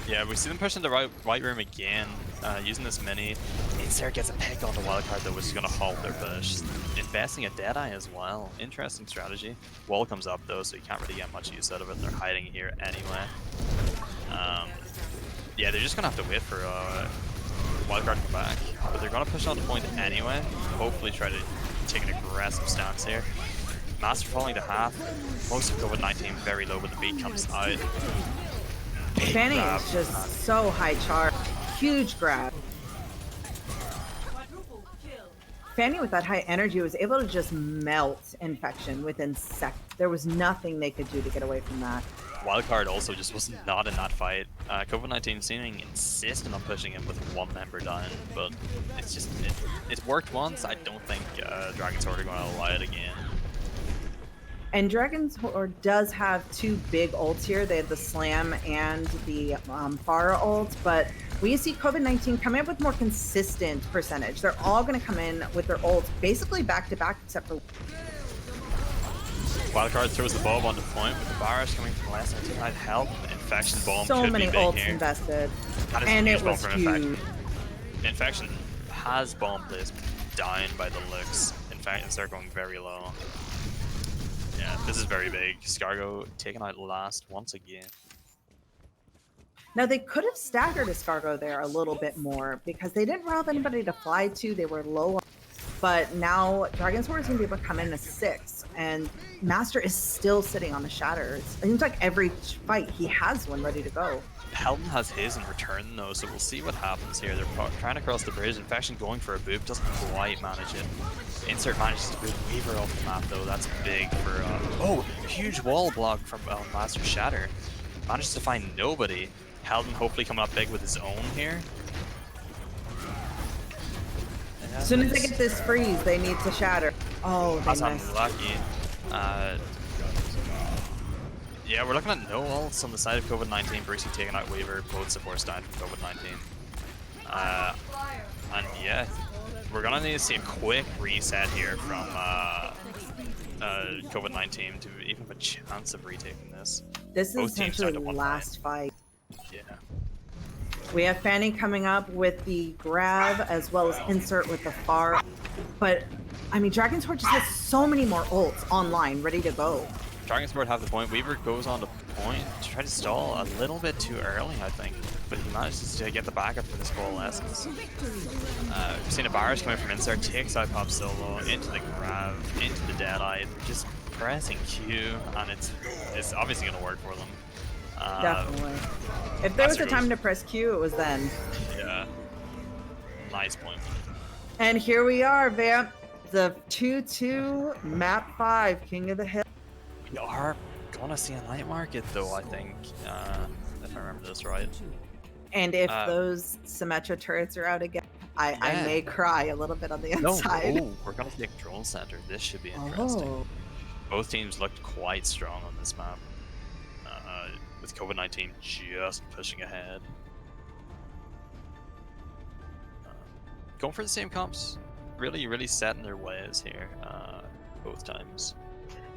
Yeah, we see them pushing the right room again, using this mini. Insert gets a pick on the wildcard though, which is going to halt their push. Investing a Deadeye as well. Interesting strategy. Wall comes up though, so you can't really get much use out of it. They're hiding here anyway. Yeah, they're just going to have to wait for wildcard to come back. But they're going to push on the point anyway. Hopefully try to take an aggressive stance here. Master falling to half. Most of covid9team very low, but the beat comes out. Fanny is just so high charge. Huge grab. Fanny with that high energy was able to just melt Infection within seconds. There was nothing they could do to get away from that. Wildcard also just was not in that fight. covid9team seeming insistent on pushing him with one member down, but it's just, it worked once. I don't think Dragon's Horde are going to allow it again. And Dragon's Horde does have two big ults here. They have the Slam and the Pharah ult, but we see covid9team come in with more consistent percentage. They're all going to come in with their ults basically back to back, except for Wildcard throws the bulb on the point with the barrage coming from last side. I'd help. Infection bomb so could many be big ults here. invested, That is and a huge it bomb was from huge. Infection has bomb plays down by the looks. In fact, they're going very low. Yeah, this is very big. Scargo taken out last once again. Now they could have staggered Escargo there a little bit more because they didn't have anybody to fly to. They were low, but now Dragon's Horde is going to be able to come in as 6, and Master is still sitting on the Shatter. It seems like every fight he has one ready to go. Helden has his in return though, so we'll see what happens here. They're trying to cross the bridge. Infection going for a boop, doesn't quite manage it. Insert manages to boot Weaver off the map though, that's big for... oh, huge wall block from Master Shatter. Manages to find nobody. Helden hopefully coming up big with his own here. As soon as they get this freeze, they need to Shatter. Oh, they that's missed. unlucky. Yeah, we're looking at no ults on the side of covid9team. Bracey taking out Weaver, both supports down from covid9team. And yeah, we're gonna need to see a quick reset here from covid9team to even have a chance of retaking this. This is Both teams essentially down to the one last fight. Yeah. We have Fanny coming up with the grab as well as insert with the far. But, I mean, Dragon's Horde just has so many more ults online ready to go. Dragon's Horde have the point. Weaver goes on the point to try to stall a little bit too early, I think. But he manages to get the backup for this coalescence. We've seen a Barrage coming from insert, takes out Pop Solo, into the grab, into the Deadeye. They're just pressing Q, and it's obviously going to work for them. Definitely. If there was a time to press Q, it was then. Yeah. Nice point. And here we are, Vamp. The 2-2 map 5, King of the Hill. We are gonna see a night market though, I think, if I remember this right. And if those Symmetra turrets are out again, I may cry a little bit on the inside. Oh, we're gonna see a control center. This should be interesting. Oh. Both teams looked quite strong on this map, with covid9team just pushing ahead. Going for the same comps, really set in their ways here, both times.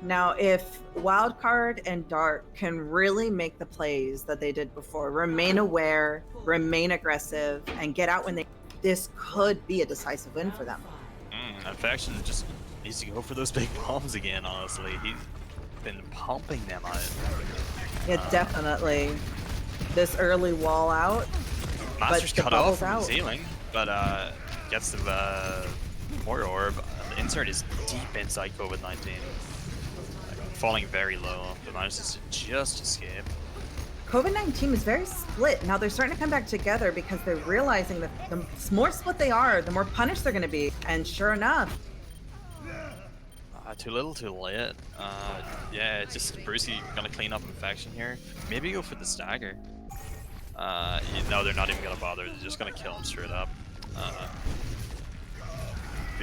Now, if Wildcard and Dark can really make the plays that they did before, remain aware, remain aggressive, and get out when they, this could be a decisive win for them. Infection just needs to go for those big bombs again, honestly. He's been pumping them out. Yeah, definitely. This early wall out. Master's but cut off from out. the ceiling, but gets the more orb. The insert is deep inside covid9team. Falling very low, but manages to just escape. covid9team is very split. Now they're starting to come back together because they're realizing that the more split they are, the more punished they're going to be. And sure enough. Too little, too late. Yeah, it's just Brucey gonna clean up infection here. Maybe go for the stagger. No, they're not even gonna bother. They're just gonna kill him straight up. But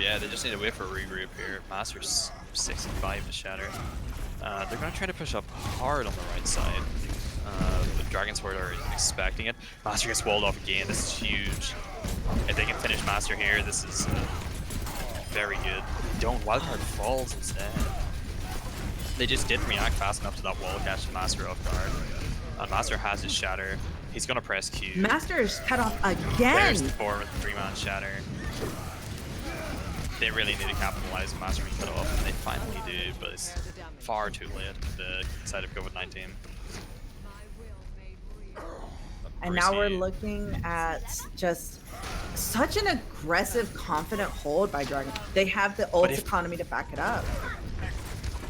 yeah, they just need to wait for a regroup here. Master's 65 to shatter. They're gonna try to push up hard on the right side. The Dragon's Horde are expecting it. Master gets walled off again. This is huge. If they can finish Master here, this is very good. Don't. Wildcard falls instead. They just didn't react fast enough to that wall catch Master off guard. Master has his shatter. He's gonna press Q. Master is cut off again. There's the 4 with the 3-man shatter. They really need to capitalize on Master being cut off, and they finally do, but it's far too late to the side of covid9team. And now we're looking at just such an aggressive, confident hold by Dragon. They have the ult economy to back it up.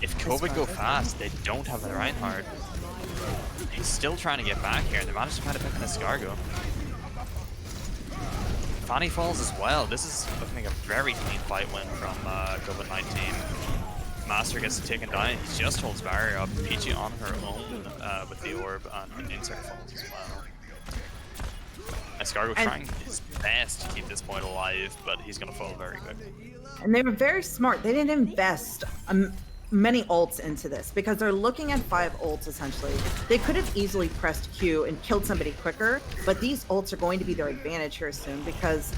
If Covid go fast, they don't have the Reinhardt. He's still trying to get back here, and they managed to find a pick in the Escargo. Fanny falls as well. This is looking like a very clean fight win from covid9team. Master gets taken down. He just holds barrier up. Peachy on her own with the orb, and insert falls as well. Escargo trying his best to keep this point alive, but he's going to fall very quickly. And they were very smart. They didn't invest many ults into this because they're looking at 5 ults essentially. They could have easily pressed Q and killed somebody quicker, but these ults are going to be their advantage here soon because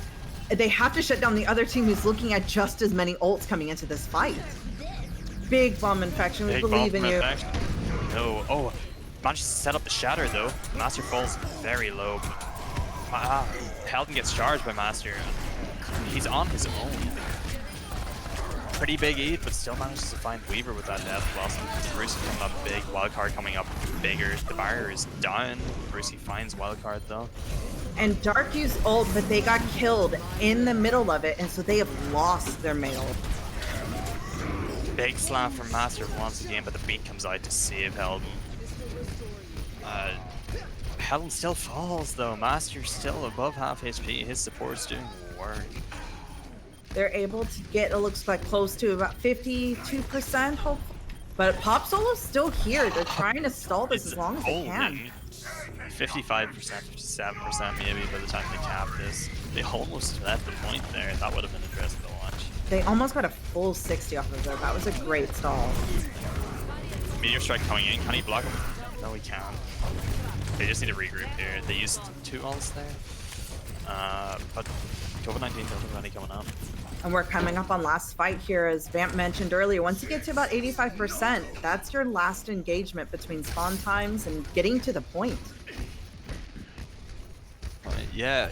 they have to shut down the other team who's looking at just as many ults coming into this fight. Big bomb infection. We believe in you. No. Oh, manages to set up the shatter though. Master falls very low. Helden gets charged by Master. He's on his own. Pretty big eat, but still manages to find Weaver with that death blossom. Brucey coming up big, Wildcard coming up bigger. The barrier is down. Brucey finds Wildcard though. And Dark used ult, but they got killed in the middle of it, and so they have lost their mail. Big slam from Master once again, but the beat comes out to save Helden. Helden still falls though. Master's still above half HP. His support's doing work. They're able to get, it looks like, close to about 52%, hopefully. But Pop Solo's still here. They're trying to stall this as long as they can. 55%, 57% maybe by the time they cap this. They almost left the point there. That would have been interesting to watch. They almost got a full 60 off of there. That was a great stall. Meteor Strike coming in. Can he block him? No, he can't. They just need to regroup here. They used 2 ults there. But COVID-19 doesn't have any coming up. And we're coming up on last fight here, as Vamp mentioned earlier. Once you get to about 85%, that's your last engagement between spawn times and getting to the point. Yeah,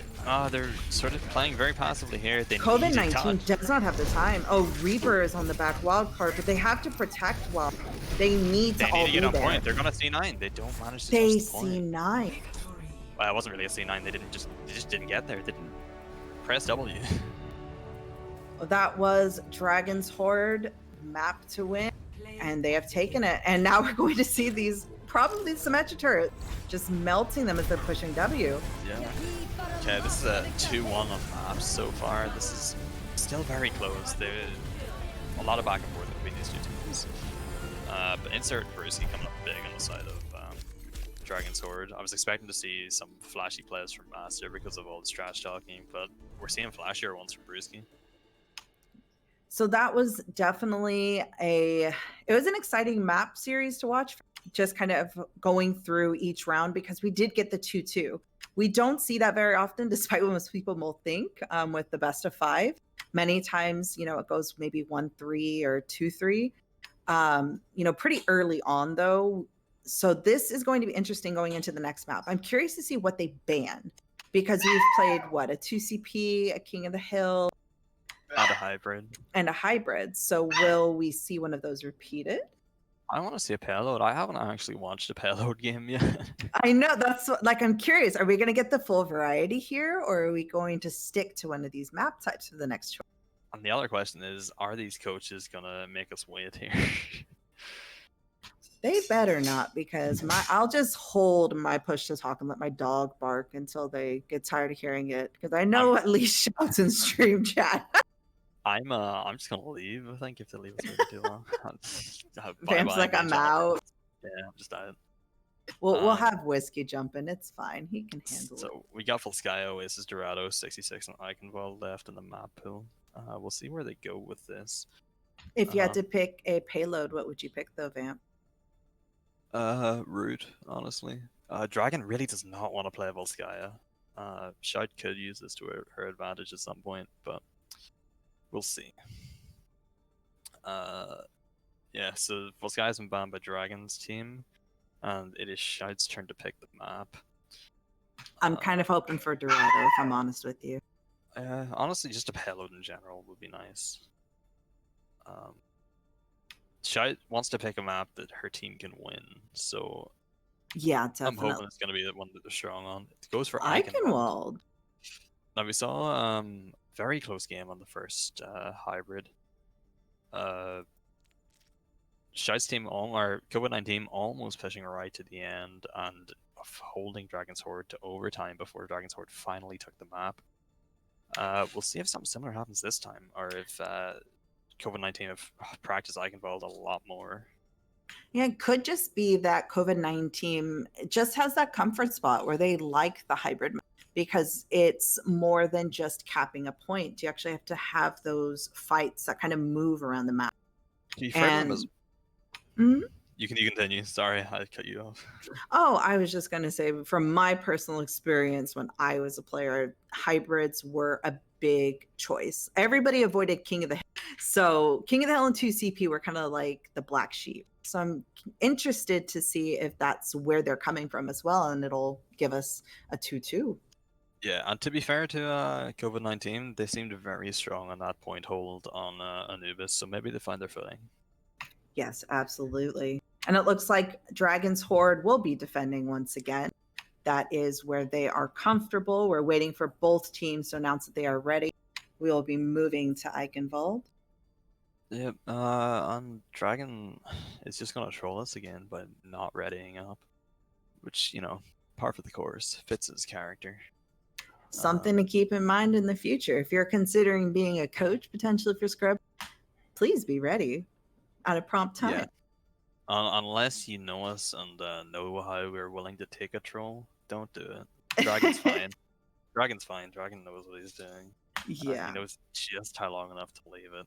they're sort of playing very passively here. They need a COVID-19 touch. does not have the time. Oh, Reaper is on the back wild card, but they have to protect wild. They need to They all need to get be on there. point. They're gonna C9. They don't manage to They touch the point. C9. Well, it wasn't really a C9. They just didn't get there. They didn't press W. That was Dragon's Horde map to win, and they have taken it. And now we're going to see these probably Symmetra turrets just melting them as they're pushing W. Yeah. Okay, this is a 2-1 on maps so far. This is still very close. There's a lot of back and forth between these two teams. But insert Brewski coming up big on the side of Dragon's Horde. I was expecting to see some flashy plays from Master because of all the trash talking, but we're seeing flashier ones from Brewski. So that was definitely it was an exciting map series to watch, just kind of going through each round, because we did get the 2-2. We don't see that very often, despite what most people will think, with the best of 5. Many times, you know, it goes maybe 1-3 or 2-3, you know, pretty early on though. So this is going to be interesting going into the next map. I'm curious to see what they ban, because we've played what, a 2CP, a King of the Hill, Not a hybrid. and a hybrid. So will we see one of those repeated? I want to see a payload. I haven't actually watched a payload game yet. I know, that's like, I'm curious, are we going to get the full variety here, or are we going to stick to one of these map types for the next choice? And the other question is, are these coaches gonna make us wait here? They better not, because I'll just hold my push to talk and let my dog bark until they get tired of hearing it, because I know at least shouts in stream chat. I'm just gonna leave. I think if they leave us maybe too long. Vamp's like, I'm out. Yeah, I'm just out. We'll have Whiskey jump in. It's fine. He can handle it. So we got Volskaya, Oasis, Dorado, 66, and Eichenwald left in the map pool. We'll see where they go with this. If you had to pick a payload, what would you pick though, Vamp? Root, honestly. Dragon really does not want to play Volskaya. Shout could use this to her advantage at some point, but we'll see. Yeah, so Volskaya's been banned by Dragon's team, and it is Shout's turn to pick the map. I'm kind of hoping for Dorado, if I'm honest with you. Honestly, just a payload in general would be nice. Shout wants to pick a map that her team can win, so yeah, definitely. I'm hoping it's going to be the one that they're strong on. It goes for Eichenwald. Now we saw very close game on the first hybrid. Shout's team, or covid9team team, almost pushing right to the end and holding Dragon's Horde to overtime before Dragon's Horde finally took the map. We'll see if something similar happens this time, or if covid9team have practiced Eichenwald a lot more. Yeah, it could just be that covid9team just has that comfort spot where they like the hybrid, because it's more than just capping a point. You actually have to have those fights that kind of move around the map. You can continue. Sorry, I cut you off. Oh, I was just going to say, from my personal experience when I was a player, hybrids were a big choice. Everybody avoided King of the Hill. So King of the Hill and 2CP were kind of like the black sheep. So I'm interested to see if that's where they're coming from as well, and it'll give us a 2-2. Yeah, and to be fair to covid9team, they seemed very strong on that point hold on Anubis, so maybe they find their footing. Yes, absolutely. And it looks like Dragon's Horde will be defending once again. That is where they are comfortable. We're waiting for both teams to announce that they are ready. We will be moving to Eichenwald. Yep, and Dragon is just going to troll us again by not readying up, which, you know, par for the course, fits his character. Something to keep in mind in the future. If you're considering being a coach, potentially for Scrub, please be ready at a prompt time. Yeah. Unless you know us and know how we're willing to take a troll, don't do it. Dragon's fine. Dragon's fine. Dragon knows what he's doing. Yeah. He knows just how long enough to leave it.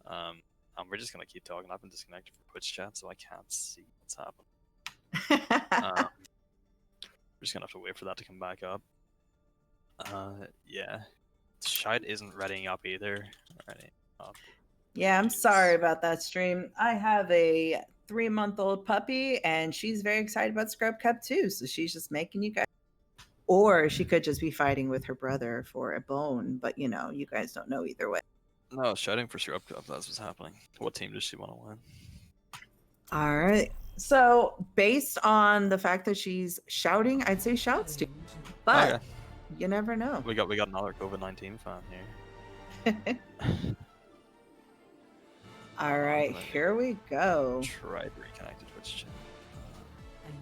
And we're just going to keep talking. I've been disconnected from Twitch chat, so I can't see what's happening. We're just going to have to wait for that to come back up. Yeah. Shite isn't readying up either. Ready up. Yeah, I'm Jeez. sorry about that stream. I have a 3-month-old puppy and she's very excited about Scrub Cup too. So she's just making you guys. Or she could just be fighting with her brother for a bone, but you know, you guys don't know either way. No, shouting for sure up. That's what's happening. What team does she want to win? All right. So based on the fact that she's shouting, I'd say shouts to, but Okay. you never know. We got another COVID-19 fan here. All right, here we go. Try to reconnect to Twitch chat.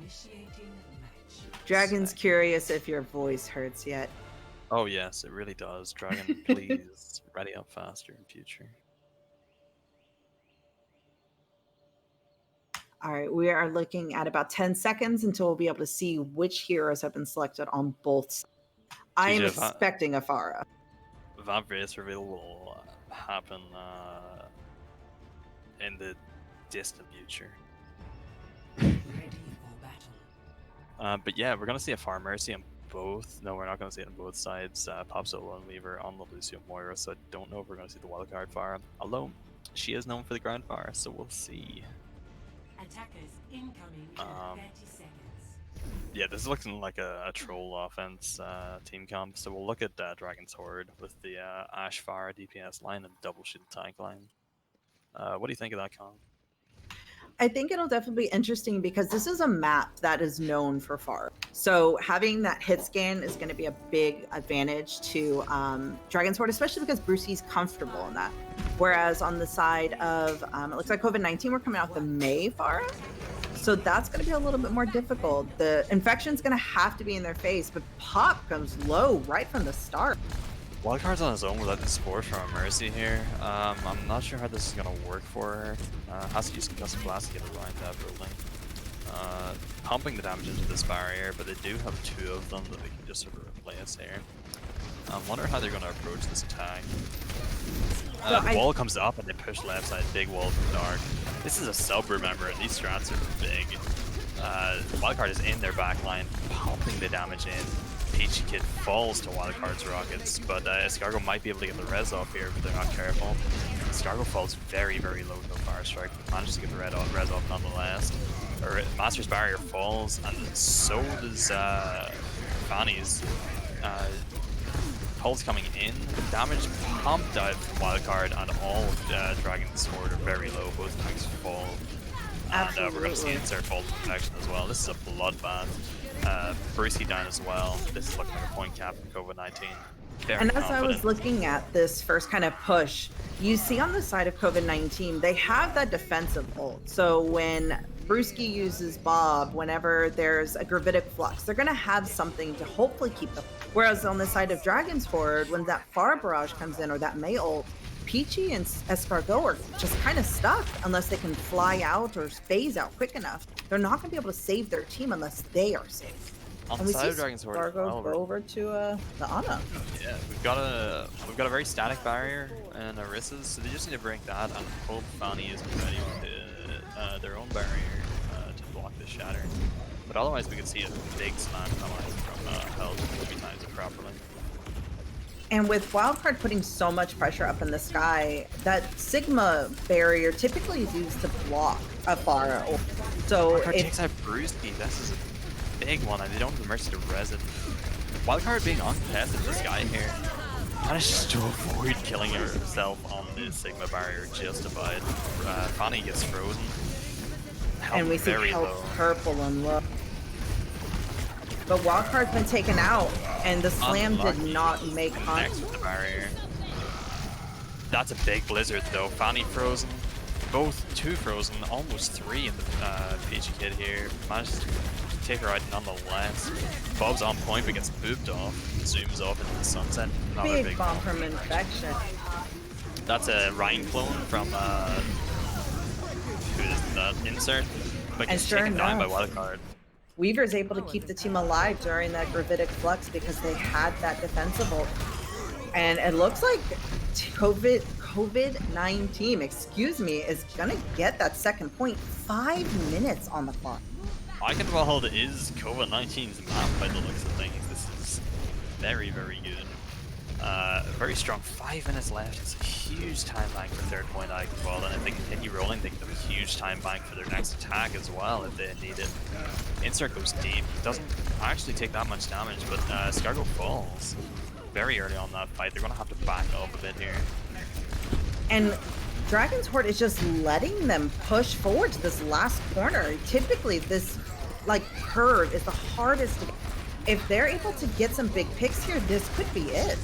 Initiating match. Dragon's curious if your voice hurts yet. Oh yes, it really does. Dragon, please ready up faster in future. All right, we are looking at about 10 seconds until we'll be able to see which heroes have been selected on both sides. I am expecting a Pharah. That race reveal will happen in the distant future. Ready for battle. But yeah, we're gonna see a Pharah Mercy on both. No, we're not gonna see it on both sides. Pop Solo and Weaver on the Lucio Moira, so I don't know if we're gonna see the wildcard Pharah. Although she is known for the ground Pharah, so we'll see. Attackers incoming in 30 seconds. Yeah, this is looking like a troll offense team comp. So we'll look at Dragon's Horde with the Ashe Pharah DPS line and double shield tank line. What do you think of that comp? I think it'll definitely be interesting because this is a map that is known for Pharah. So having that hit scan is going to be a big advantage to Dragon's Horde, especially because Brucey's comfortable in that. Whereas on the side of, it looks like COVID-19, we're coming out with the May Pharah. So that's going to be a little bit more difficult. The infection's going to have to be in their face, but Pop comes low right from the start. Wildcard's on his own without the support from Mercy here. I'm not sure how this is going to work for her. Has to use Concussive Blast to get around that building. Pumping the damage into this barrier, but they do have two of them that they can just sort of replace here. I'm wondering how they're going to approach this attack. The wall comes up and they push left side, big wall from dark. This is a sub, remember, and these strats are big. Wildcard is in their backline, pumping the damage in. Peachy Kid falls to Wildcard's rockets, but Escargo might be able to get the res off here if they're not careful. Escargo falls very, very low to a fire strike, but manages to get the res off nonetheless. Master's Barrier falls, and so does Fanny's. Pulse coming in, damage pumped out from Wildcard, and all Dragon's Horde are very low, both tanks fall. And we're going to see insert Fault Protection as well. This is a bloodbath. Brucey down as well. This is looking like a point cap for COVID-19. And as I was looking at this first kind of push, you see on the side of COVID-19, they have that defensive ult. So when Brewski uses Bob, whenever there's a gravitic flux, they're going to have something to hopefully keep them. Whereas on the side of Dragon's Horde, when that Pharah barrage comes in or that May ult, Peachy and Escargot are just kind of stuck unless they can fly out or phase out quick enough. They're not going to be able to save their team unless they are safe. On the side of Dragon's Horde, Escargot go over to the Ana. Yeah, we've got a very static barrier and Orissa's, so they just need to break that and hope Fanny is ready with their own barrier to block the shatter. But otherwise, we could see a big slam coming from Held if we times it properly. And with Wildcard putting so much pressure up in the sky, that Sigma barrier typically is used to block a Pharah. So Wildcard takes out Brewski. This is a big one, and they don't have the mercy to res it. Wildcard being uncontested this guy here manages to avoid killing herself on the Sigma barrier justified. Fanny gets frozen. Health and we see very health low. Purple and low. But Wildcard's been taken out, and the slam did not make next with the barrier. That's a big blizzard though. Fanny frozen, both two frozen, almost three in the Peachy Kid here. Manages to take her out nonetheless. Bob's on point but gets booped off, zooms off into the sunset. Another big bomb from infection. That's a Rhine clone from who is that insert? But gets taken down by Wildcard. Weaver's able to keep the team alive during that gravitic flux because they had that defensive ult. And it looks like COVID-9 excuse me, is gonna get that second point. 5 minutes on the clock. Eichenwald is COVID-19's map by the looks of things. This is very, very good. Very strong. 5 minutes left. It's a huge time bank for third point Iconball, and I think Continue Rolling, they can have a huge time bank for their next attack as well if they need it. Insert goes deep. Doesn't actually take that much damage, but Scargo falls very early on that fight. They're going to have to back up a bit here. And Dragon's Horde is just letting them push forward to this last corner. Typically, this curve is the hardest to get. If they're able to get some big picks here, this could be it.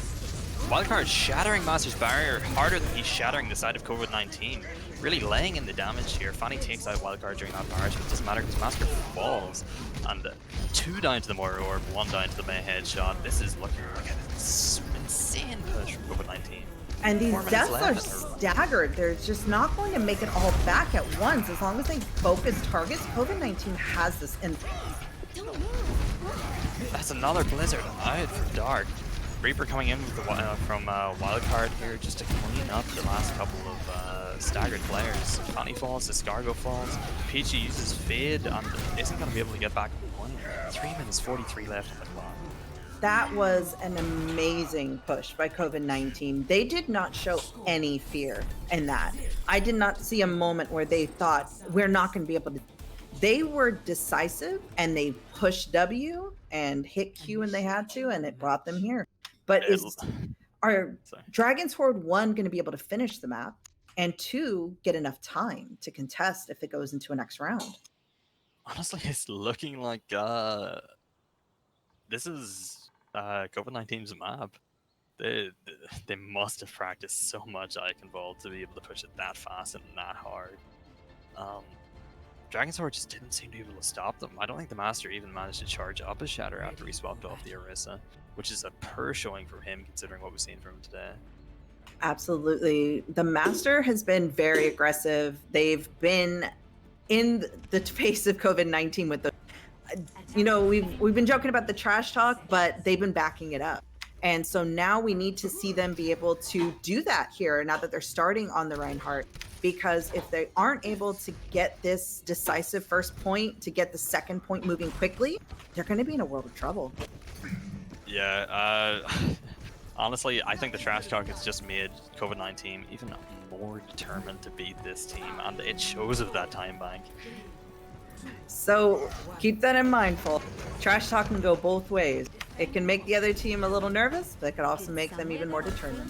Wildcard shattering Master's barrier harder than he's shattering the side of COVID-19. Really laying in the damage here. Fanny takes out Wildcard during that barrage, but it doesn't matter because Master falls. And 2 down to the Moira Orb, 1 down to the May headshot. This is looking like an insane push from COVID-19. And these deaths are staggered. They're just not going to make it all back at once. As long as they focus targets, COVID-19 has this in. That's another Blizzard out for Dark. Reaper coming in with the, from Wildcard here just to clean up the last couple of staggered players. Fanny falls, Escargo falls, Peachy uses Fade and isn't going to be able to get back to the point. 3 minutes 43 left on the clock. That was an amazing push by COVID-19. They did not show any fear in that. I did not see a moment where they thought, we're not going to be able to. They were decisive and they pushed W and hit Q when they had to, and it brought them here. But are Dragon's Horde 1 going to be able to finish the map, and 2 get enough time to contest if it goes into a next round? Honestly, it's looking like this is COVID-19's map. They must have practiced so much Iconball to be able to push it that fast and that hard. Dragon's Horde just didn't seem to be able to stop them. I don't think the Master even managed to charge up his Shatter after he swapped off the Orisa, which is a poor showing from him considering what we've seen from him today. Absolutely. The Master has been very aggressive. They've been in the face of COVID-19 with the, we've been joking about the trash talk, but they've been backing it up. And so now we need to see them be able to do that here now that they're starting on the Reinhardt, because if they aren't able to get this decisive first point, to get the second point moving quickly, they're going to be in a world of trouble. Yeah, honestly, I think the trash talk has just made COVID-19 even more determined to beat this team, and it shows of that time bank. So keep that in mind, folks. Trash talk can go both ways. It can make the other team a little nervous, but it could also make them even more determined.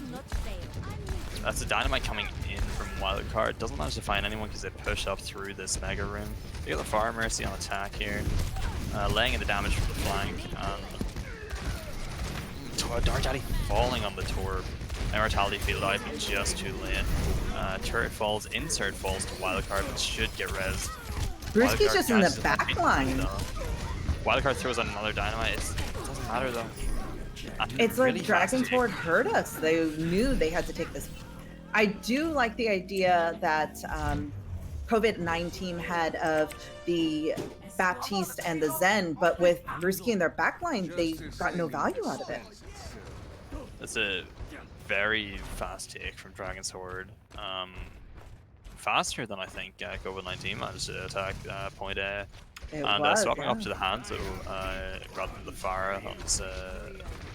That's a Dynamite coming in from Wildcard. Doesn't manage to find anyone because they push up through this Mega Room. They got the Fire Mercy on attack here, laying in the damage from the flank. Dark Daddy falling on the Torb. Immortality Field out, but just too late. Turret falls, Insert falls to Wildcard, but should get rezzed. Brewski's just in the back line. Wildcard throws on another Dynamite. It doesn't matter though. It's really like Dragon's Horde heard us. They knew they had to take this. I do like the idea that COVID-19 had of the Baptiste and the Zen, but with Brewski in their backline, they got no value out of it. That's a very fast take from Dragon's Horde. Faster than I think COVID-19 managed to attack point A. Swapping up to the hand, so rather than the Pharah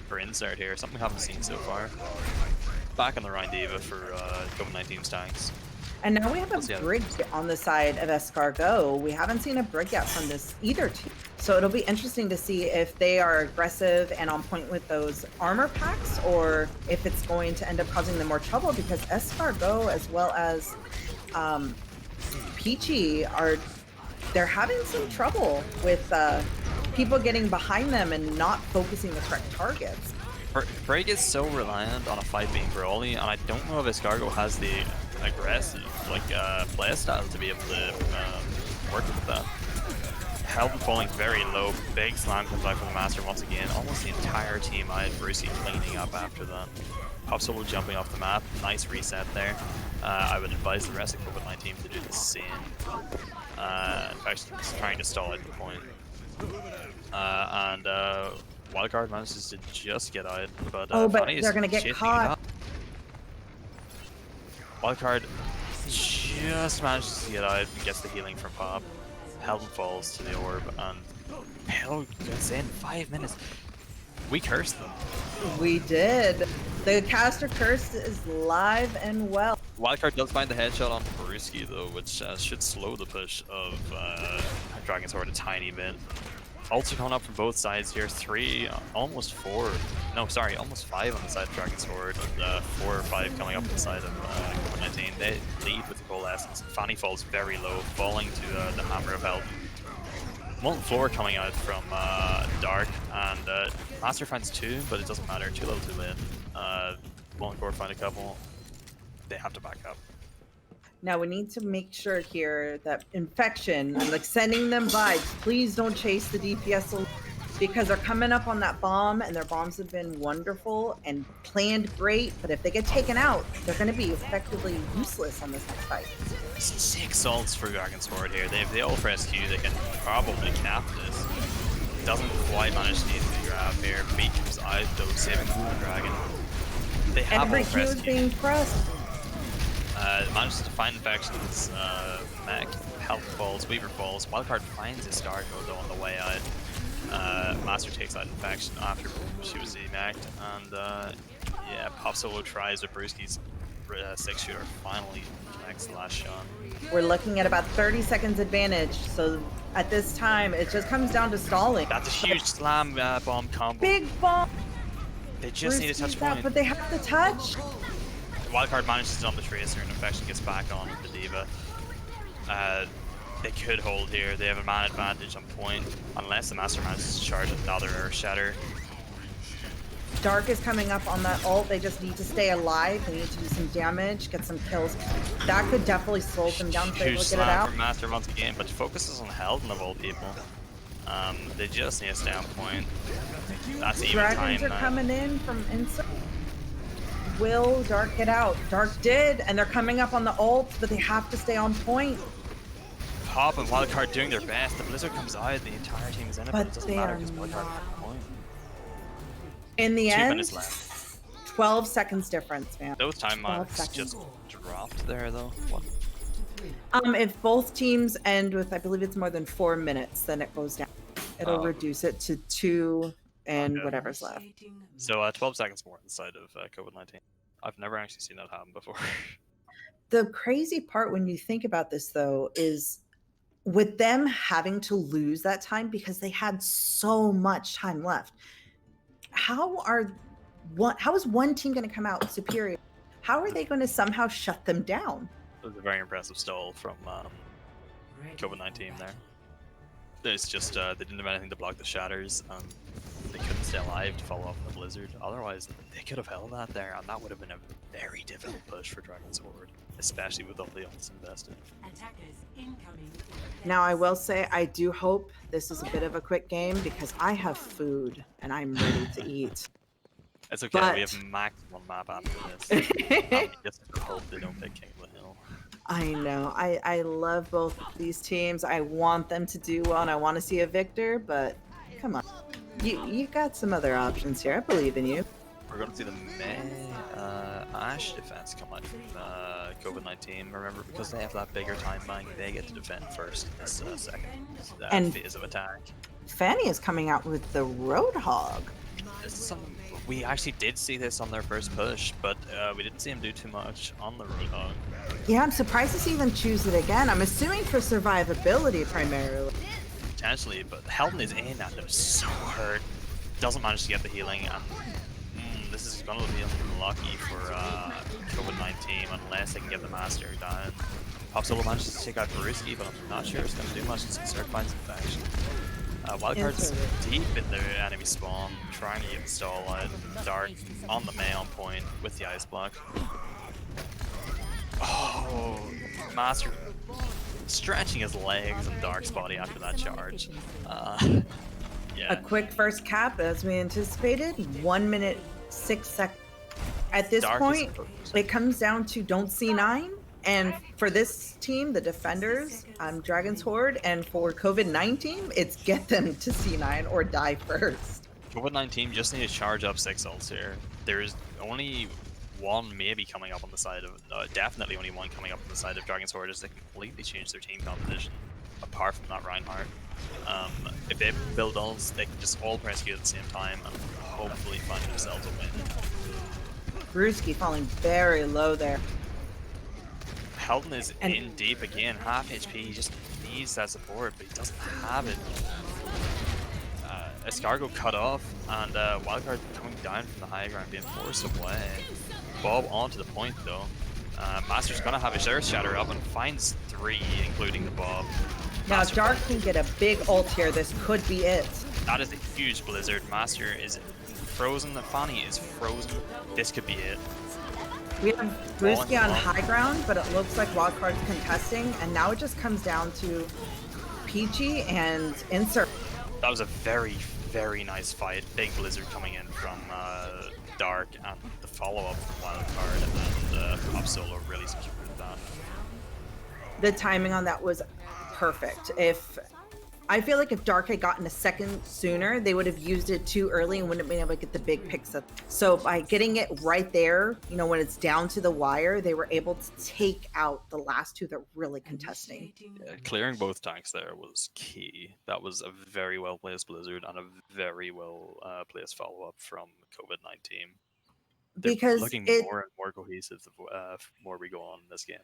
for Insert here. Something we haven't seen so far. Back on the Rhine Diva for COVID-19's tanks. And now we have a brig on the side of Escargot. We haven't seen a brig yet from this either team. So it'll be interesting to see if they are aggressive and on point with those armor packs, or if it's going to end up causing them more trouble, because Escargot as well as Peachy they're having some trouble with people getting behind them and not focusing the correct targets. Brig is so reliant on a fight being brawly, and I don't know if Escargot has the aggressive playstyle to be able to work with that. Health falling very low, big slam comes out from the Master once again, almost the entire team out, Brucey cleaning up after that. Pop Solo jumping off the map, nice reset there. I would advise the rest of COVID-19 to do the same. In fact, he's trying to stall at the point. Wildcard manages to just get out, but but they're gonna get caught. Wildcard just manages to get out and gets the healing from Pop. Helm falls to the orb, and Hell gets in 5 minutes. We cursed them. We did. The caster curse is live and well. Wildcard does find the headshot on Brewski though, which should slow the push of Dragon's Horde a tiny bit. Ults are coming up from both sides here. 3, almost 4. No, sorry, almost 5 on the side of Dragon's Horde. 4 or 5 coming up on the side of covid9team. They lead with the Coalescence. Fanny falls very low, falling to the Hammer of Health. Molten Floor coming out from Dark, and Master finds 2, but it doesn't matter. Too little, too late. Molten Core find a couple. They have to back up. Now we need to make sure here that Infection, I'm like sending them vibes. Please don't chase the DPS because they're coming up on that bomb, and their bombs have been wonderful and planned great. But if they get taken out, they're going to be effectively useless on this next fight. 6 ults for Dragon's Horde here. They have the ult for SQ. They can probably cap this. Doesn't quite manage to get the grab here. Beat comes out though, saving the Dragon. They have Every ult for Q is SQ. being pressed. Manages to find Infection's mech, Health falls, Weaver falls. Wildcard finds his Star Code though on the way out. Master takes out Infection after she was emacked, and yeah, Pop Solo tries with Brewski's 6-shooter, finally connects the last shot. We're looking at about 30 seconds advantage, so at this time it just comes down to stalling. That's a huge slam bomb combo. Big bomb. They just need a touch point. But they have to touch. Wildcard manages to dump the Tracer, and Infection gets back on the Diva. They could hold here. They have a man advantage on point, unless the Master manages to charge another Earth Shatter. Dark is coming up on that ult. They just need to stay alive. They need to do some damage, get some kills. That could definitely slow them down if they Huge look at it slam out. from Master once again, but focuses on health of all people. They just need to stay on point. That's even Dragons time are now. coming in from inside. Will Dark get out? Dark did, and they're coming up on the ult, but they have to stay on point. Pop and Wildcard doing their best. The Blizzard comes out, the entire team is in it, but it doesn't matter because Wildcard has a point. In the 2 end, minutes left. 12 seconds difference, man. Those time 12 marks seconds. just dropped there though. What? If both teams end with, I believe it's more than 4 minutes, then it goes down. It'll reduce it to 2 and Okay. whatever's left. So 12 seconds more inside of covid9team. I've never actually seen that happen before. The crazy part when you think about this, though, is with them having to lose that time because they had so much time left. How is one team going to come out superior? How are they going to somehow shut them down? It was a very impressive stall from covid9team there. It's just they didn't have anything to block the shatters. They couldn't stay alive to follow up the Blizzard. Otherwise, they could have held that there, and that would have been a very difficult push for Dragon's Horde, especially with all the ults invested. Attackers incoming. Now, I will say, I do hope this is a bit of a quick game because I have food and I'm ready to eat. It's okay, But- we have max one map after this. Just hope they don't pick King of the Hill. I know. I love both of these teams. I want them to do well, and I want to see a victor, but come on. You got some other options here. I believe in you. We're going to see the May Ashe defense come out from covid9team. Remember, because they have that bigger time bank, they get to defend first in this second And- phase of attack. Fanny is coming out with the Roadhog. This is something we actually did see this on their first push, but we didn't see him do too much on the Roadhog. Yeah, I'm surprised to see them choose it again. I'm assuming for survivability primarily. Potentially, but Helton is in and they're so hurt. Doesn't manage to get the healing, and this is going to be unlucky for covid9team unless they can get the Master down. Pop Solo manages to take out Brewski, but I'm not sure it's going to do much since Cirque finds Infection. Wildcard's deep in the enemy spawn, trying to get the stall out. Dark on the May on point with the ice block. Oh, Master stretching his legs and Dark's body after that charge. Yeah. A quick first cap, as we anticipated. 1 minute 6 seconds. At this Dark point, is- it comes down to don't C9. And for this team, the defenders, Dragon's Horde, and for covid9team, it's get them to C9 or die first. covid9team just need to charge up 6 ults here. There's only one maybe coming up on the side of, definitely only one coming up on the side of Dragon's Horde as they completely change their team composition. apart from that Reinhardt. If they build ults, they can just all press Q at the same time and hopefully find themselves a win. Brewski falling very low there. Helton is in deep again, half HP, he just needs that support, but he doesn't have it. Escargot cut off, and Wildcard coming down from the high ground, being forced away. Bob onto the point though. Master's gonna have his Earth Shatter up and finds 3, including the Bob. Now Master Dark can get a big ult here. This could be it. That is a huge blizzard. Master is frozen, the Fanny is frozen. This could be it. We have Brewski on high ground, but it looks like Wildcard's contesting, and now it just comes down to Peachy and Insert. That was a very, very nice fight. Big blizzard coming in from Dark, and the follow-up from Wildcard, and Pop Solo really secured that. The timing on that was perfect. I feel like if Dark had gotten a second sooner, they would have used it too early and wouldn't have been able to get the big picks up. So by getting it right there, you know, when it's down to the wire, they were able to take out the last 2 that were really contesting. Yeah, clearing both tanks there was key. That was a very well placed blizzard and a very well placed follow-up from covid9team. They're Because looking more and more cohesive the more we go on in this game.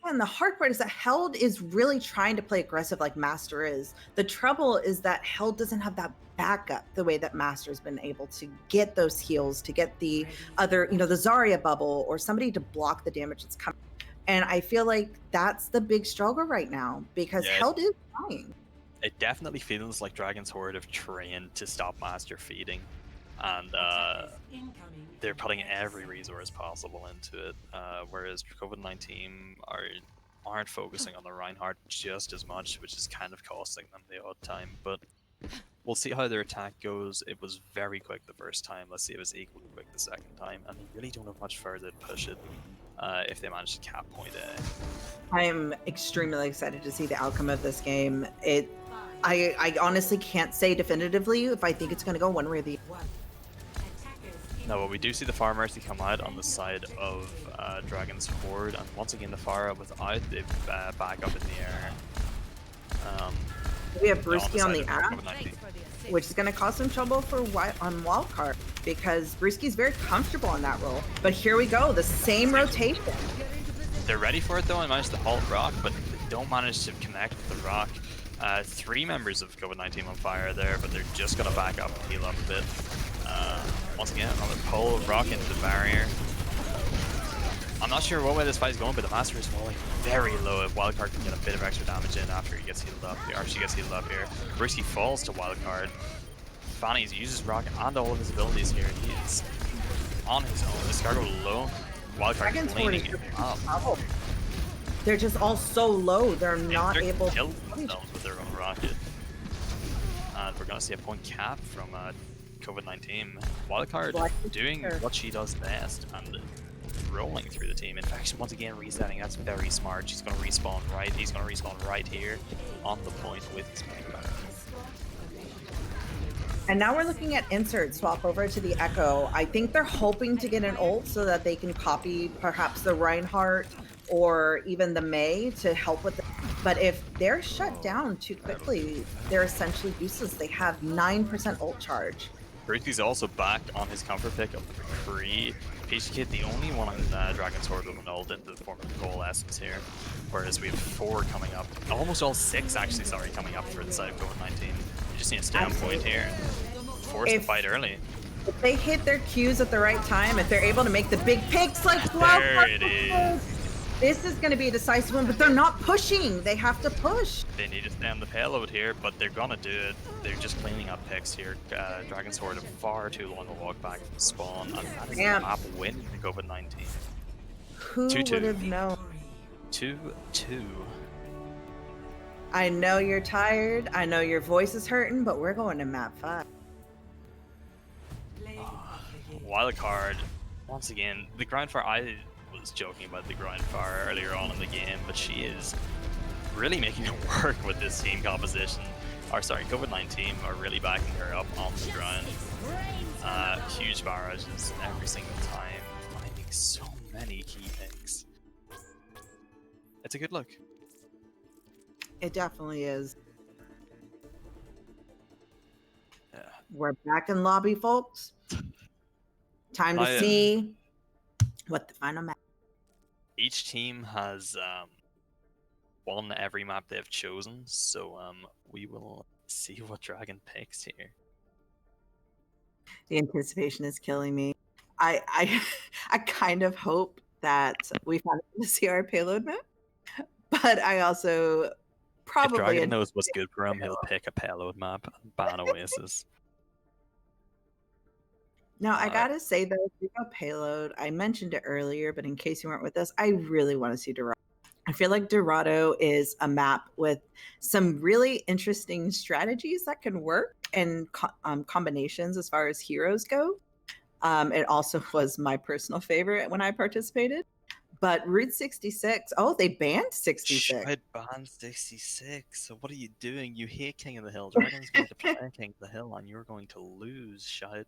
And the hard part is that Held is really trying to play aggressive like Master is. The trouble is that Held doesn't have that backup the way that Master's been able to get those heals, to get the other, you know, the Zarya bubble or somebody to block the damage that's coming. And I feel like that's the big struggle right now because Held is trying. It definitely feels like Dragon's Horde have trained to stop Master feeding. And they're putting every resource possible into it, whereas covid9team aren't focusing on the Reinhardt just as much, which is kind of costing them the odd time. But we'll see how their attack goes. It was very quick the first time. Let's see if it's equally quick the second time, and they really don't have much further to push it if they manage to cap point A. I am extremely excited to see the outcome of this game. I honestly can't say definitively if I think it's going to go one way or the other. No, but we do see the Fire Mercy come out on the side of Dragon's Horde, and once again the Fire without the backup in the air. We have Brewski on the app, which is going to cause some trouble for on Wildcard because Brewski's very comfortable in that role. But here we go, the same rotation. They're ready for it though and manage to halt Rock, but they don't manage to connect with the Rock. 3 members of covid9team on fire there, but they're just going to back up and heal up a bit. Once again, another pull of Rock into the barrier. I'm not sure what way this fight is going, but the Master is falling very low. If Wildcard can get a bit of extra damage in after he gets healed up, or she gets healed up here. Brewski falls to Wildcard. Fanny's uses Rock and all of his abilities here. He is on his own. Escargot low. Wildcard cleaning him up. They're just all so low, they're not able to kill themselves with their own rocket. And we're going to see a point cap from covid9team. Wildcard doing what she does best and rolling through the team. Infection once again resetting, that's very smart. She's going to respawn right, he's going to respawn right here on the point with his Mega. And now we're looking at Insert swap over to the Echo. I think they're hoping to get an ult so that they can copy perhaps the Reinhardt or even the Mei to help with it. But if they're shut down too quickly, they're essentially useless. They have 9% ult charge. Brewski's also back on his comfort pick of the McCree. Peach Kid, the only one on Dragon's Horde with an ult into the form of Coalescence here. Whereas we have 4 coming up. Almost all 6 actually, sorry, coming up for the side of covid9team. You just need a standpoint here. Force the fight early. If they hit their cues at the right time, if they're able to make the big picks like there it is. This is going to be a decisive one, but they're not pushing. They have to push. They need to stay on the payload here, but they're going to do it. They're just cleaning up picks here. Dragon's Horde are far too long to walk back from spawn, and that is the map win for covid9team. Who would have known? 2-2. I know you're tired. I know your voice is hurting, but we're going to map 5. Wildcard, once again, the Grindfire, I was joking about the Grindfire earlier on in the game, but she is really making it work with this team composition. Or sorry, covid9team are really backing her up on the ground. Huge barrages every single time, finding so many key picks. It's a good look. It definitely is. Yeah. We're back in lobby, folks. Time to My, see what the final map. each team has won every map they've chosen, so we will see what Dragon picks here. The anticipation is killing me. I I kind of hope that we finally see our payload map, but I also If probably Dragon knows what's good for him, he'll pick a payload map and ban Oasis. Now, I gotta say though, about payload, I mentioned it earlier, but in case you weren't with us, I really want to see Dorado. I feel like Dorado is a map with some really interesting strategies that can work and combinations as far as heroes go. It also was my personal favorite when I participated. But Route 66, oh, they banned 66. Shite ban 66. So what are you doing? You hate King of the Hill. Dragon's going to play King of the Hill, and you're going to lose. Shite.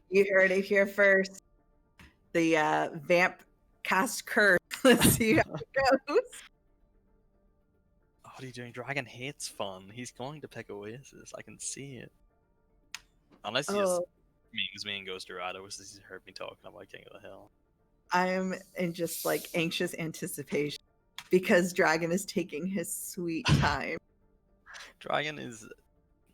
You heard it here first. The Vamp cast curse. Let's see how it goes. What are you doing? Dragon hates fun. He's going to pick Oasis. I can see it. Unless he just means me and goes Dorado, which he's heard me talking about King of the Hill. I am in just like anxious anticipation because Dragon is taking his sweet time. Dragon is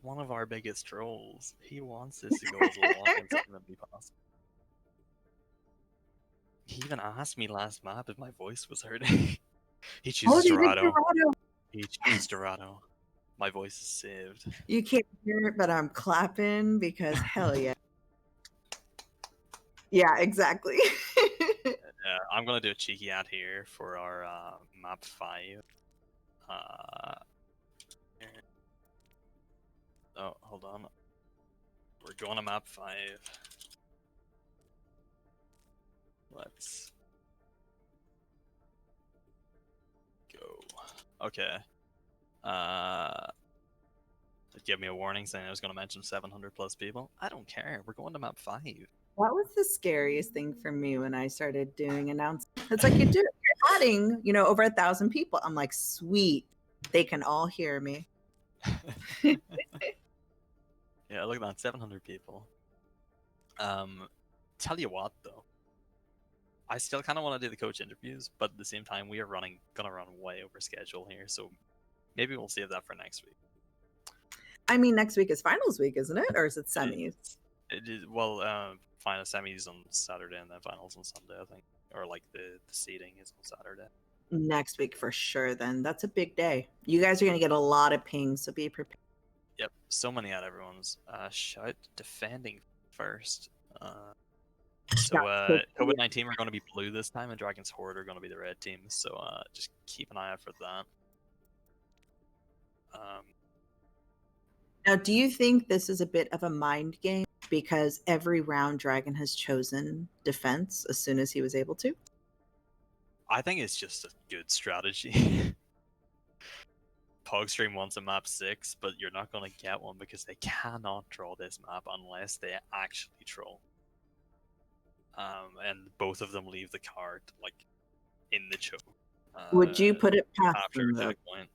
one of our biggest trolls. He wants this to go as long as humanly possible. He even asked me last map if my voice was hurting. He chooses Dorado. He chooses Dorado. My voice is saved. You can't hear it, but I'm clapping because hell yeah. Yeah, exactly. I'm gonna do a cheeky ad here for our map 5. Oh, hold on. We're going to map 5. Let's go. Okay. It gave me a warning saying I was going to mention 700 plus people. I don't care. We're going to map 5. That was the scariest thing for me when I started doing announcements. It's like you're adding, over 1,000 people. I'm like, sweet. They can all hear me. Yeah, look at that, 700 people. Tell you what though, I still kind of want to do the coach interviews, but at the same time, we are gonna run way over schedule here, so maybe we'll save that for next week. I mean, next week is finals week, isn't it? Or is it semis? It is, well, final semis on Saturday and then finals on Sunday, I think. Or like the seeding is on Saturday. Next week for sure, then. That's a big day. You guys are going to get a lot of pings, so be prepared. Yep, so many at everyone's. Shout defending first. So covid9team are going to be blue this time, and Dragon's Horde are going to be the red team. So just keep an eye out for that. Now, do you think this is a bit of a mind game because every round Dragon has chosen defense as soon as he was able to? I think it's just a good strategy. Pogstream wants a map 6, but you're not going to get one because they cannot draw this map unless they actually troll. And both of them leave the card like in the choke. Would you put it past after them, point?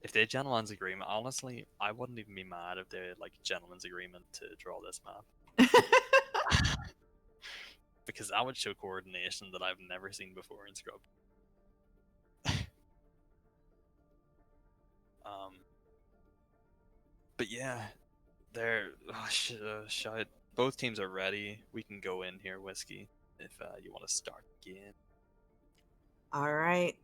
If they had gentleman's agreement, honestly, I wouldn't even be mad if they had like gentleman's agreement to draw this map. Because that would show coordination that I've never seen before in Scrub. But yeah, they're both teams are ready. We can go in here, Whiskey, if you want to start again. All right.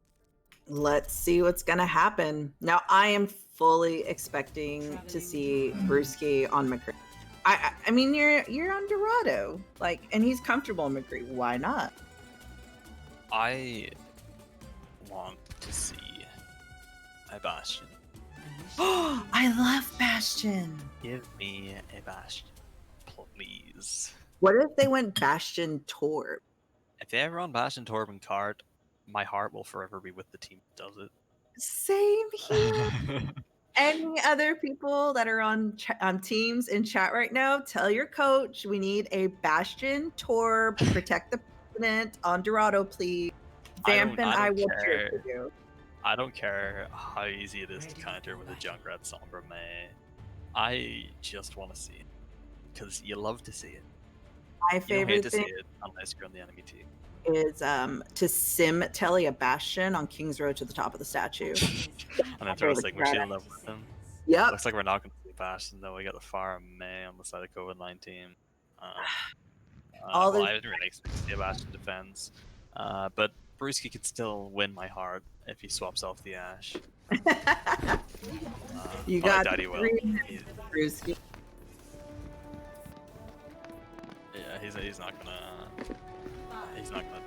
Let's see what's gonna happen. Now, I am fully expecting to see Brewski on McCree. I mean, you're on Dorado, and he's comfortable in McCree. Why not? I want to see a Bastion. Oh, I love Bastion. Give me a Bastion, please. What if they went Bastion Torb? If they ever run Bastion, Torb, and Cart, my heart will forever be with the team that does it. Same here. Any other people that are on teams in chat right now, tell your coach we need a Bastion Torb, protect the president on Dorado, please. Vamp and I will cheer for you. I don't care how easy it is to counter with a Junkrat Sombra May. I just want to see it. Because you love to see it. My You don't hate favorite to see thing it unless you're on the enemy team. is to sim Telly a Bastion on King's Road to the top of the statue. And then throw a Sigma Shield up with them. Yep. Looks like we're not going to see Bastion though. We got the Far May on the side of covid9 team. All Well, this- I didn't really expect to see a Bastion defense. But Brewski could still win my heart if he swaps off the Ashe. You But I got doubt he will. Brewski. Yeah, he's not gonna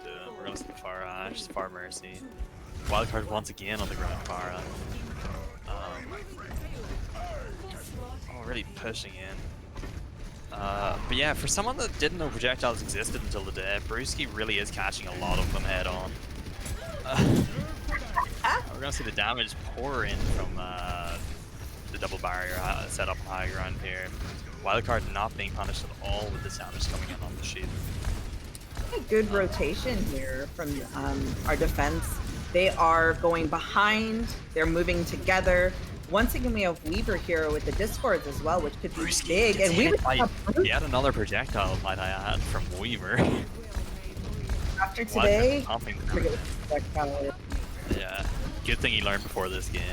do it. We're gonna see the Far Ashe, Far Mercy. Wildcard once again on the ground Pharah. Oh, really pushing in. But yeah, for someone that didn't know projectiles existed until today, Brewski really is catching a lot of them head on. We're gonna see the damage pour in from the double barrier set up high ground here. Wildcard not being punished at all with this damage coming in on the shield. A good rotation here from our defense. They are going behind. They're moving together. Once again, we have Weaver here with the Discords as well, which could be Brewski big. gets And hit Weaver by yet another projectile, might I add, from Weaver. after today. Pumping I forget what the projectile is. Yeah, good thing he learned before this game.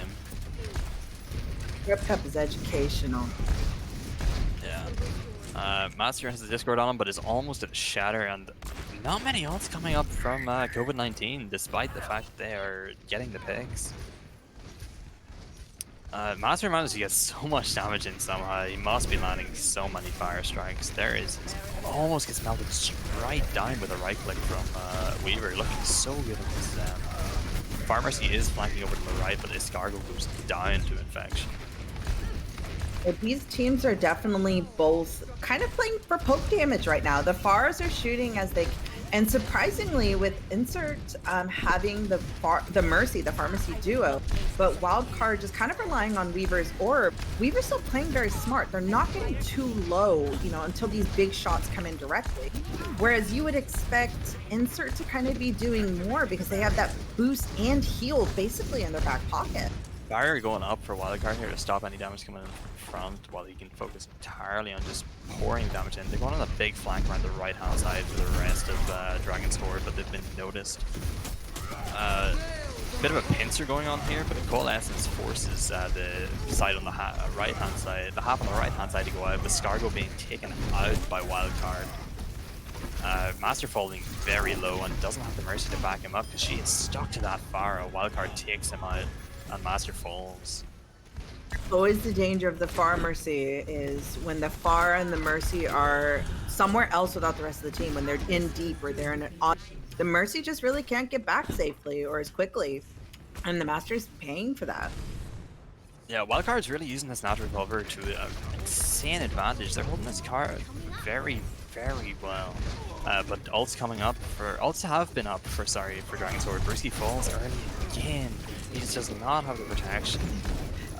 Rip Cup is educational. Yeah. Master has the Discord on him, but is almost at a shatter, and not many ults coming up from covid9team, despite the fact that they are getting the picks. Master managed to get so much damage in somehow. He must be landing so many fire strikes. There is almost gets melted right down with a right click from Weaver. Looking so good in this. Pharmacy is flanking over to the right, but his Escargot goes down to infection. But these teams are definitely both kind of playing for poke damage right now. The Fars are shooting as they, and surprisingly, with Insert having the Mercy, the Pharmacy duo, but Wildcard just kind of relying on Weaver's orb. Weaver's still playing very smart. They're not getting too low, you know, until these big shots come in directly. Whereas you would expect Insert to kind of be doing more because they have that boost and heal basically in their back pocket. Barrier going up for Wildcard here to stop any damage coming in from front while he can focus entirely on just pouring damage in. They're going on a big flank around the right hand side for the rest of Dragon's Horde, but they've been noticed. Bit of a pincer going on here, but the Coalescence forces the side on the right hand side, the half on the right hand side to go out, with Scargo being taken out by Wildcard. Master falling very low and doesn't have the Mercy to back him up because she is stuck to that Pharah. Wildcard takes him out and Master falls. Always the danger of the Far Mercy is when the Far and the Mercy are somewhere else without the rest of the team, when they're in deep or they're in an the Mercy just really can't get back safely or as quickly, and the Master's paying for that. Yeah, Wildcard's really using this natural cover to insane advantage. They're holding this card very, very well. But ults coming up for ults have been up for Dragon's Horde. Brewski falls early again. He just does not have the protection.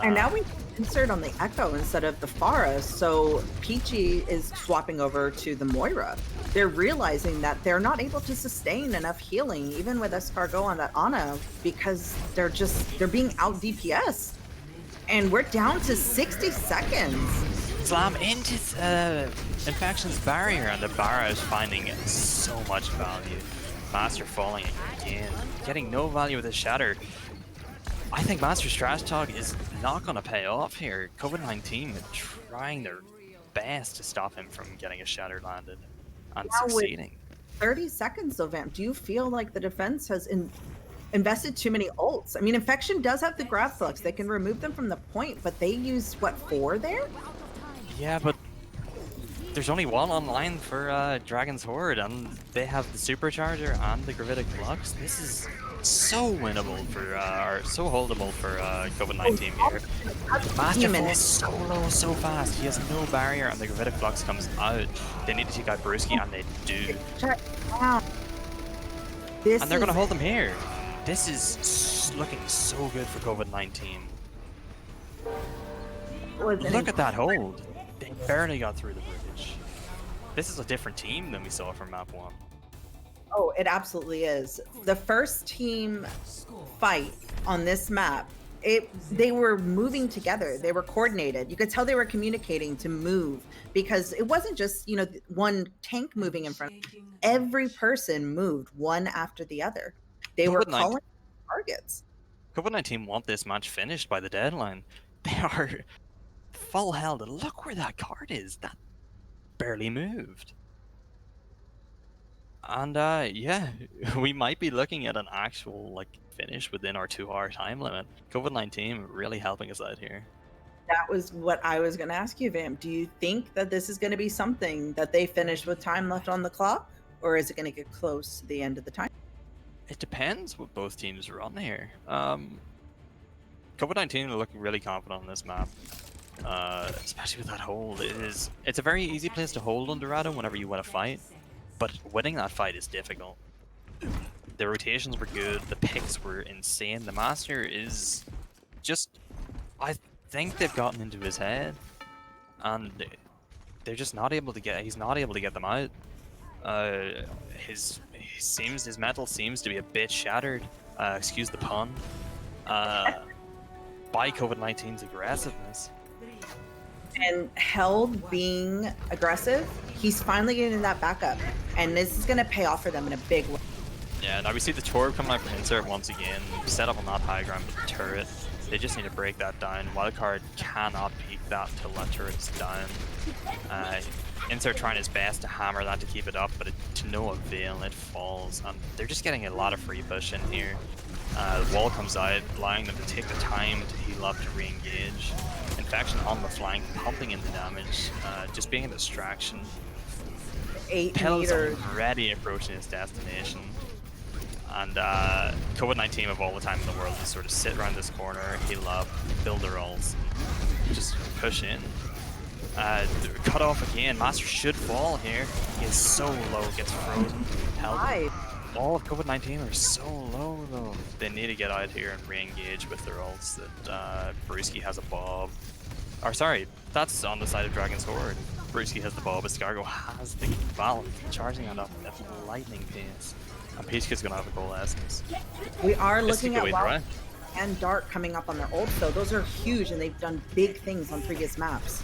And now we insert on the Echo instead of the Pharah, so Peachy is swapping over to the Moira. They're realizing that they're not able to sustain enough healing, even with Escargot on that Ana, because they're being out DPS. And we're down to 60 seconds. Slam into Infection's barrier, and the Barra is finding so much value. Master falling again, getting no value with his Shatter. I think Master's trash talk is not going to pay off here. covid9team is trying their best to stop him from getting a Shatter landed and succeeding. 30 seconds though, Vamp. Do you feel like the defense has invested too many ults? I mean, Infection does have the Grab Flux. They can remove them from the point, but they used, what, 4 there? Yeah, but there's only one online for Dragon's Horde, and they have the Supercharger and the Gravitic Flux. This is so winnable for, or so holdable for covid9team here. Master falls so low, so fast. He has no barrier, and the Gravitic Flux comes out. They need to take out Brewski, and they do. And they're going to hold them here. This is looking so good for covid9team. Look at that hold. They barely got through the bridge. This is a different team than we saw from map 1. Oh, it absolutely is. The first team fight on this map, they were moving together. They were coordinated. You could tell they were communicating to move, because it wasn't just, you know, one tank moving in front. Every person moved one after the other. They were calling targets. COVID-9 want this match finished by the deadline. They are full held. Look where that card is. That barely moved. And yeah, we might be looking at an actual like finish within our 2-hour time limit. COVID-9 really helping us out here. That was what I was going to ask you, Vamp. Do you think that this is going to be something that they finish with time left on the clock, or is it going to get close to the end of the time? It depends what both teams run here. COVID-9 are looking really confident on this map, especially with that hold. It's a very easy place to hold on Dorado whenever you win a fight, but winning that fight is difficult. The rotations were good, the picks were insane. The Master is just, I think they've gotten into his head, and they're just not able to he's not able to get them out. His metal seems to be a bit shattered, excuse the pun, by COVID-9's aggressiveness. And Held being aggressive, he's finally getting that backup, and this is going to pay off for them in a big way. Yeah, now we see the Torb coming out from insert once again, set up on that high ground with the turret. They just need to break that down. Wildcard cannot peek that till that turret's down. Insert trying his best to hammer that to keep it up, but to no avail, it falls. And they're just getting a lot of free push in here. The wall comes out, allowing them to take the time to heal up to re-engage. Infection on the flank, pumping in the damage, just being a distraction. 8 Pill's meters. already approaching his destination. And COVID-9 have all the time in the world to sort of sit around this corner, heal up, build their ults, just push in. Cut off again. Master should fall here. He is so low, gets frozen. Held. All of COVID-9 are so low though. They need to get out here and re-engage with their ults. That Brewski has a bob. Or sorry, that's on the side of Dragon's Horde. Brewski has the bob, Escargo has the Valve, charging that up at lightning pace. And Peachka's gonna have a goal essence. We are looking at Wild and Dark coming up on their ult, so those are huge, and they've done big things on previous maps.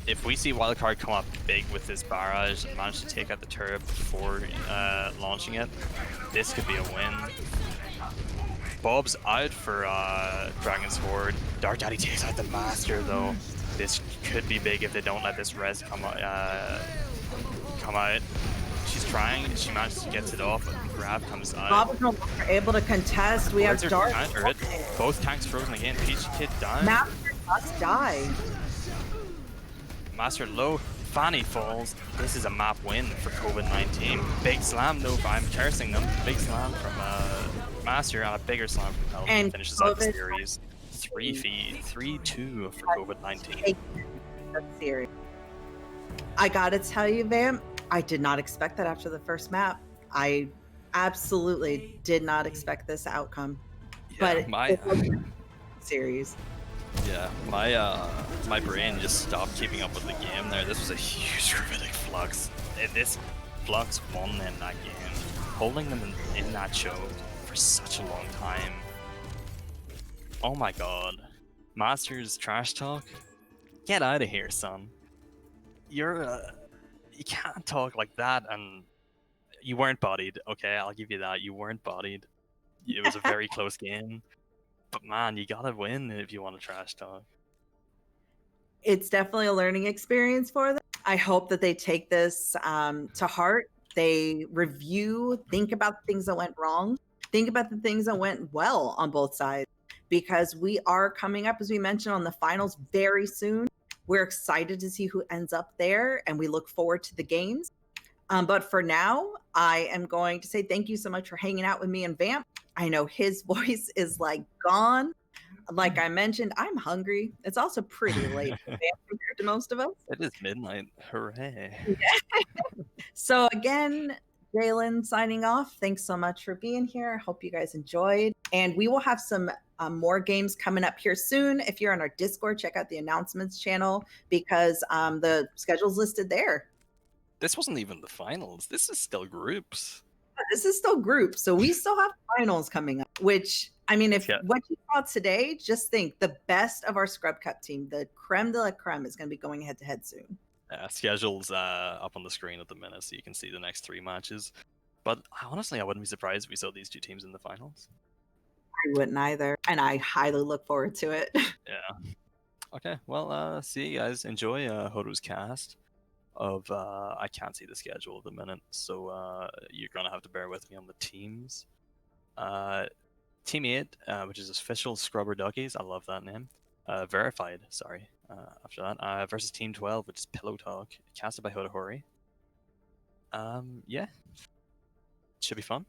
If we see Wildcard come up big with this barrage and manage to take out the turret before launching it, this could be a win. Bob's out for Dragon's Horde. Dark Daddy takes out the Master though. This could be big if they don't let this res come out. She's trying, she manages to get it off, but the grab comes out. Bob is no longer able to contest. We have Dark. Both tanks frozen again. Peach Kid down. Master must die. Master low. Fanny falls. This is a map win for COVID-9. Big slam though, I'm cursing them. Big slam from Master and a bigger slam from Held. And finishes out the series. 3-2 for COVID-9. Series. I gotta tell you, Vamp, I did not expect that after the first map. I absolutely did not expect this outcome. Yeah, but series. Yeah, my brain just stopped keeping up with the game there. This was a huge gravitic flux. This flux won them that game, holding them in that choke for such a long time. Oh my god. Master's trash talk? Get out of here, son. You can't talk like that, and you weren't bodied, okay? I'll give you that. You weren't bodied. It was a very close game. But man, you gotta win if you want to trash talk. It's definitely a learning experience for them. I hope that they take this to heart. They review, think about the things that went wrong, think about the things that went well on both sides, because we are coming up, as we mentioned, on the finals very soon. We're excited to see who ends up there, and we look forward to the games. But for now, I am going to say thank you so much for hanging out with me and Vamp. I know his voice is like gone. Like I mentioned, I'm hungry. It's also pretty late for Vamp compared to most of us. It is midnight. Hooray. So again, Jalen signing off. Thanks so much for being here. I hope you guys enjoyed. And we will have some more games coming up here soon. If you're on our Discord, check out the announcements channel, because the schedule's listed there. This wasn't even the finals. This is still groups. This is still group, so we still have finals coming up. Which I mean, if Yeah. what you saw today, just think the best of our Scrub Cup team, the creme de la creme, is going to be going head to head soon. Schedule's up on the screen at the minute, so you can see the next 3 matches. But honestly, I wouldn't be surprised if we saw these 2 teams in the finals. I wouldn't either, and I highly look forward to it. Yeah. Okay, well, see you guys. Enjoy Hodo's cast of I can't see the schedule at the minute, so you're gonna have to bear with me on the teams. Team 8, which is official Scrubber Duckies, I love that name. Verified, sorry. After that, versus Team 12, which is Pillow Talk, casted by Hoda Hori. Yeah, should be fun.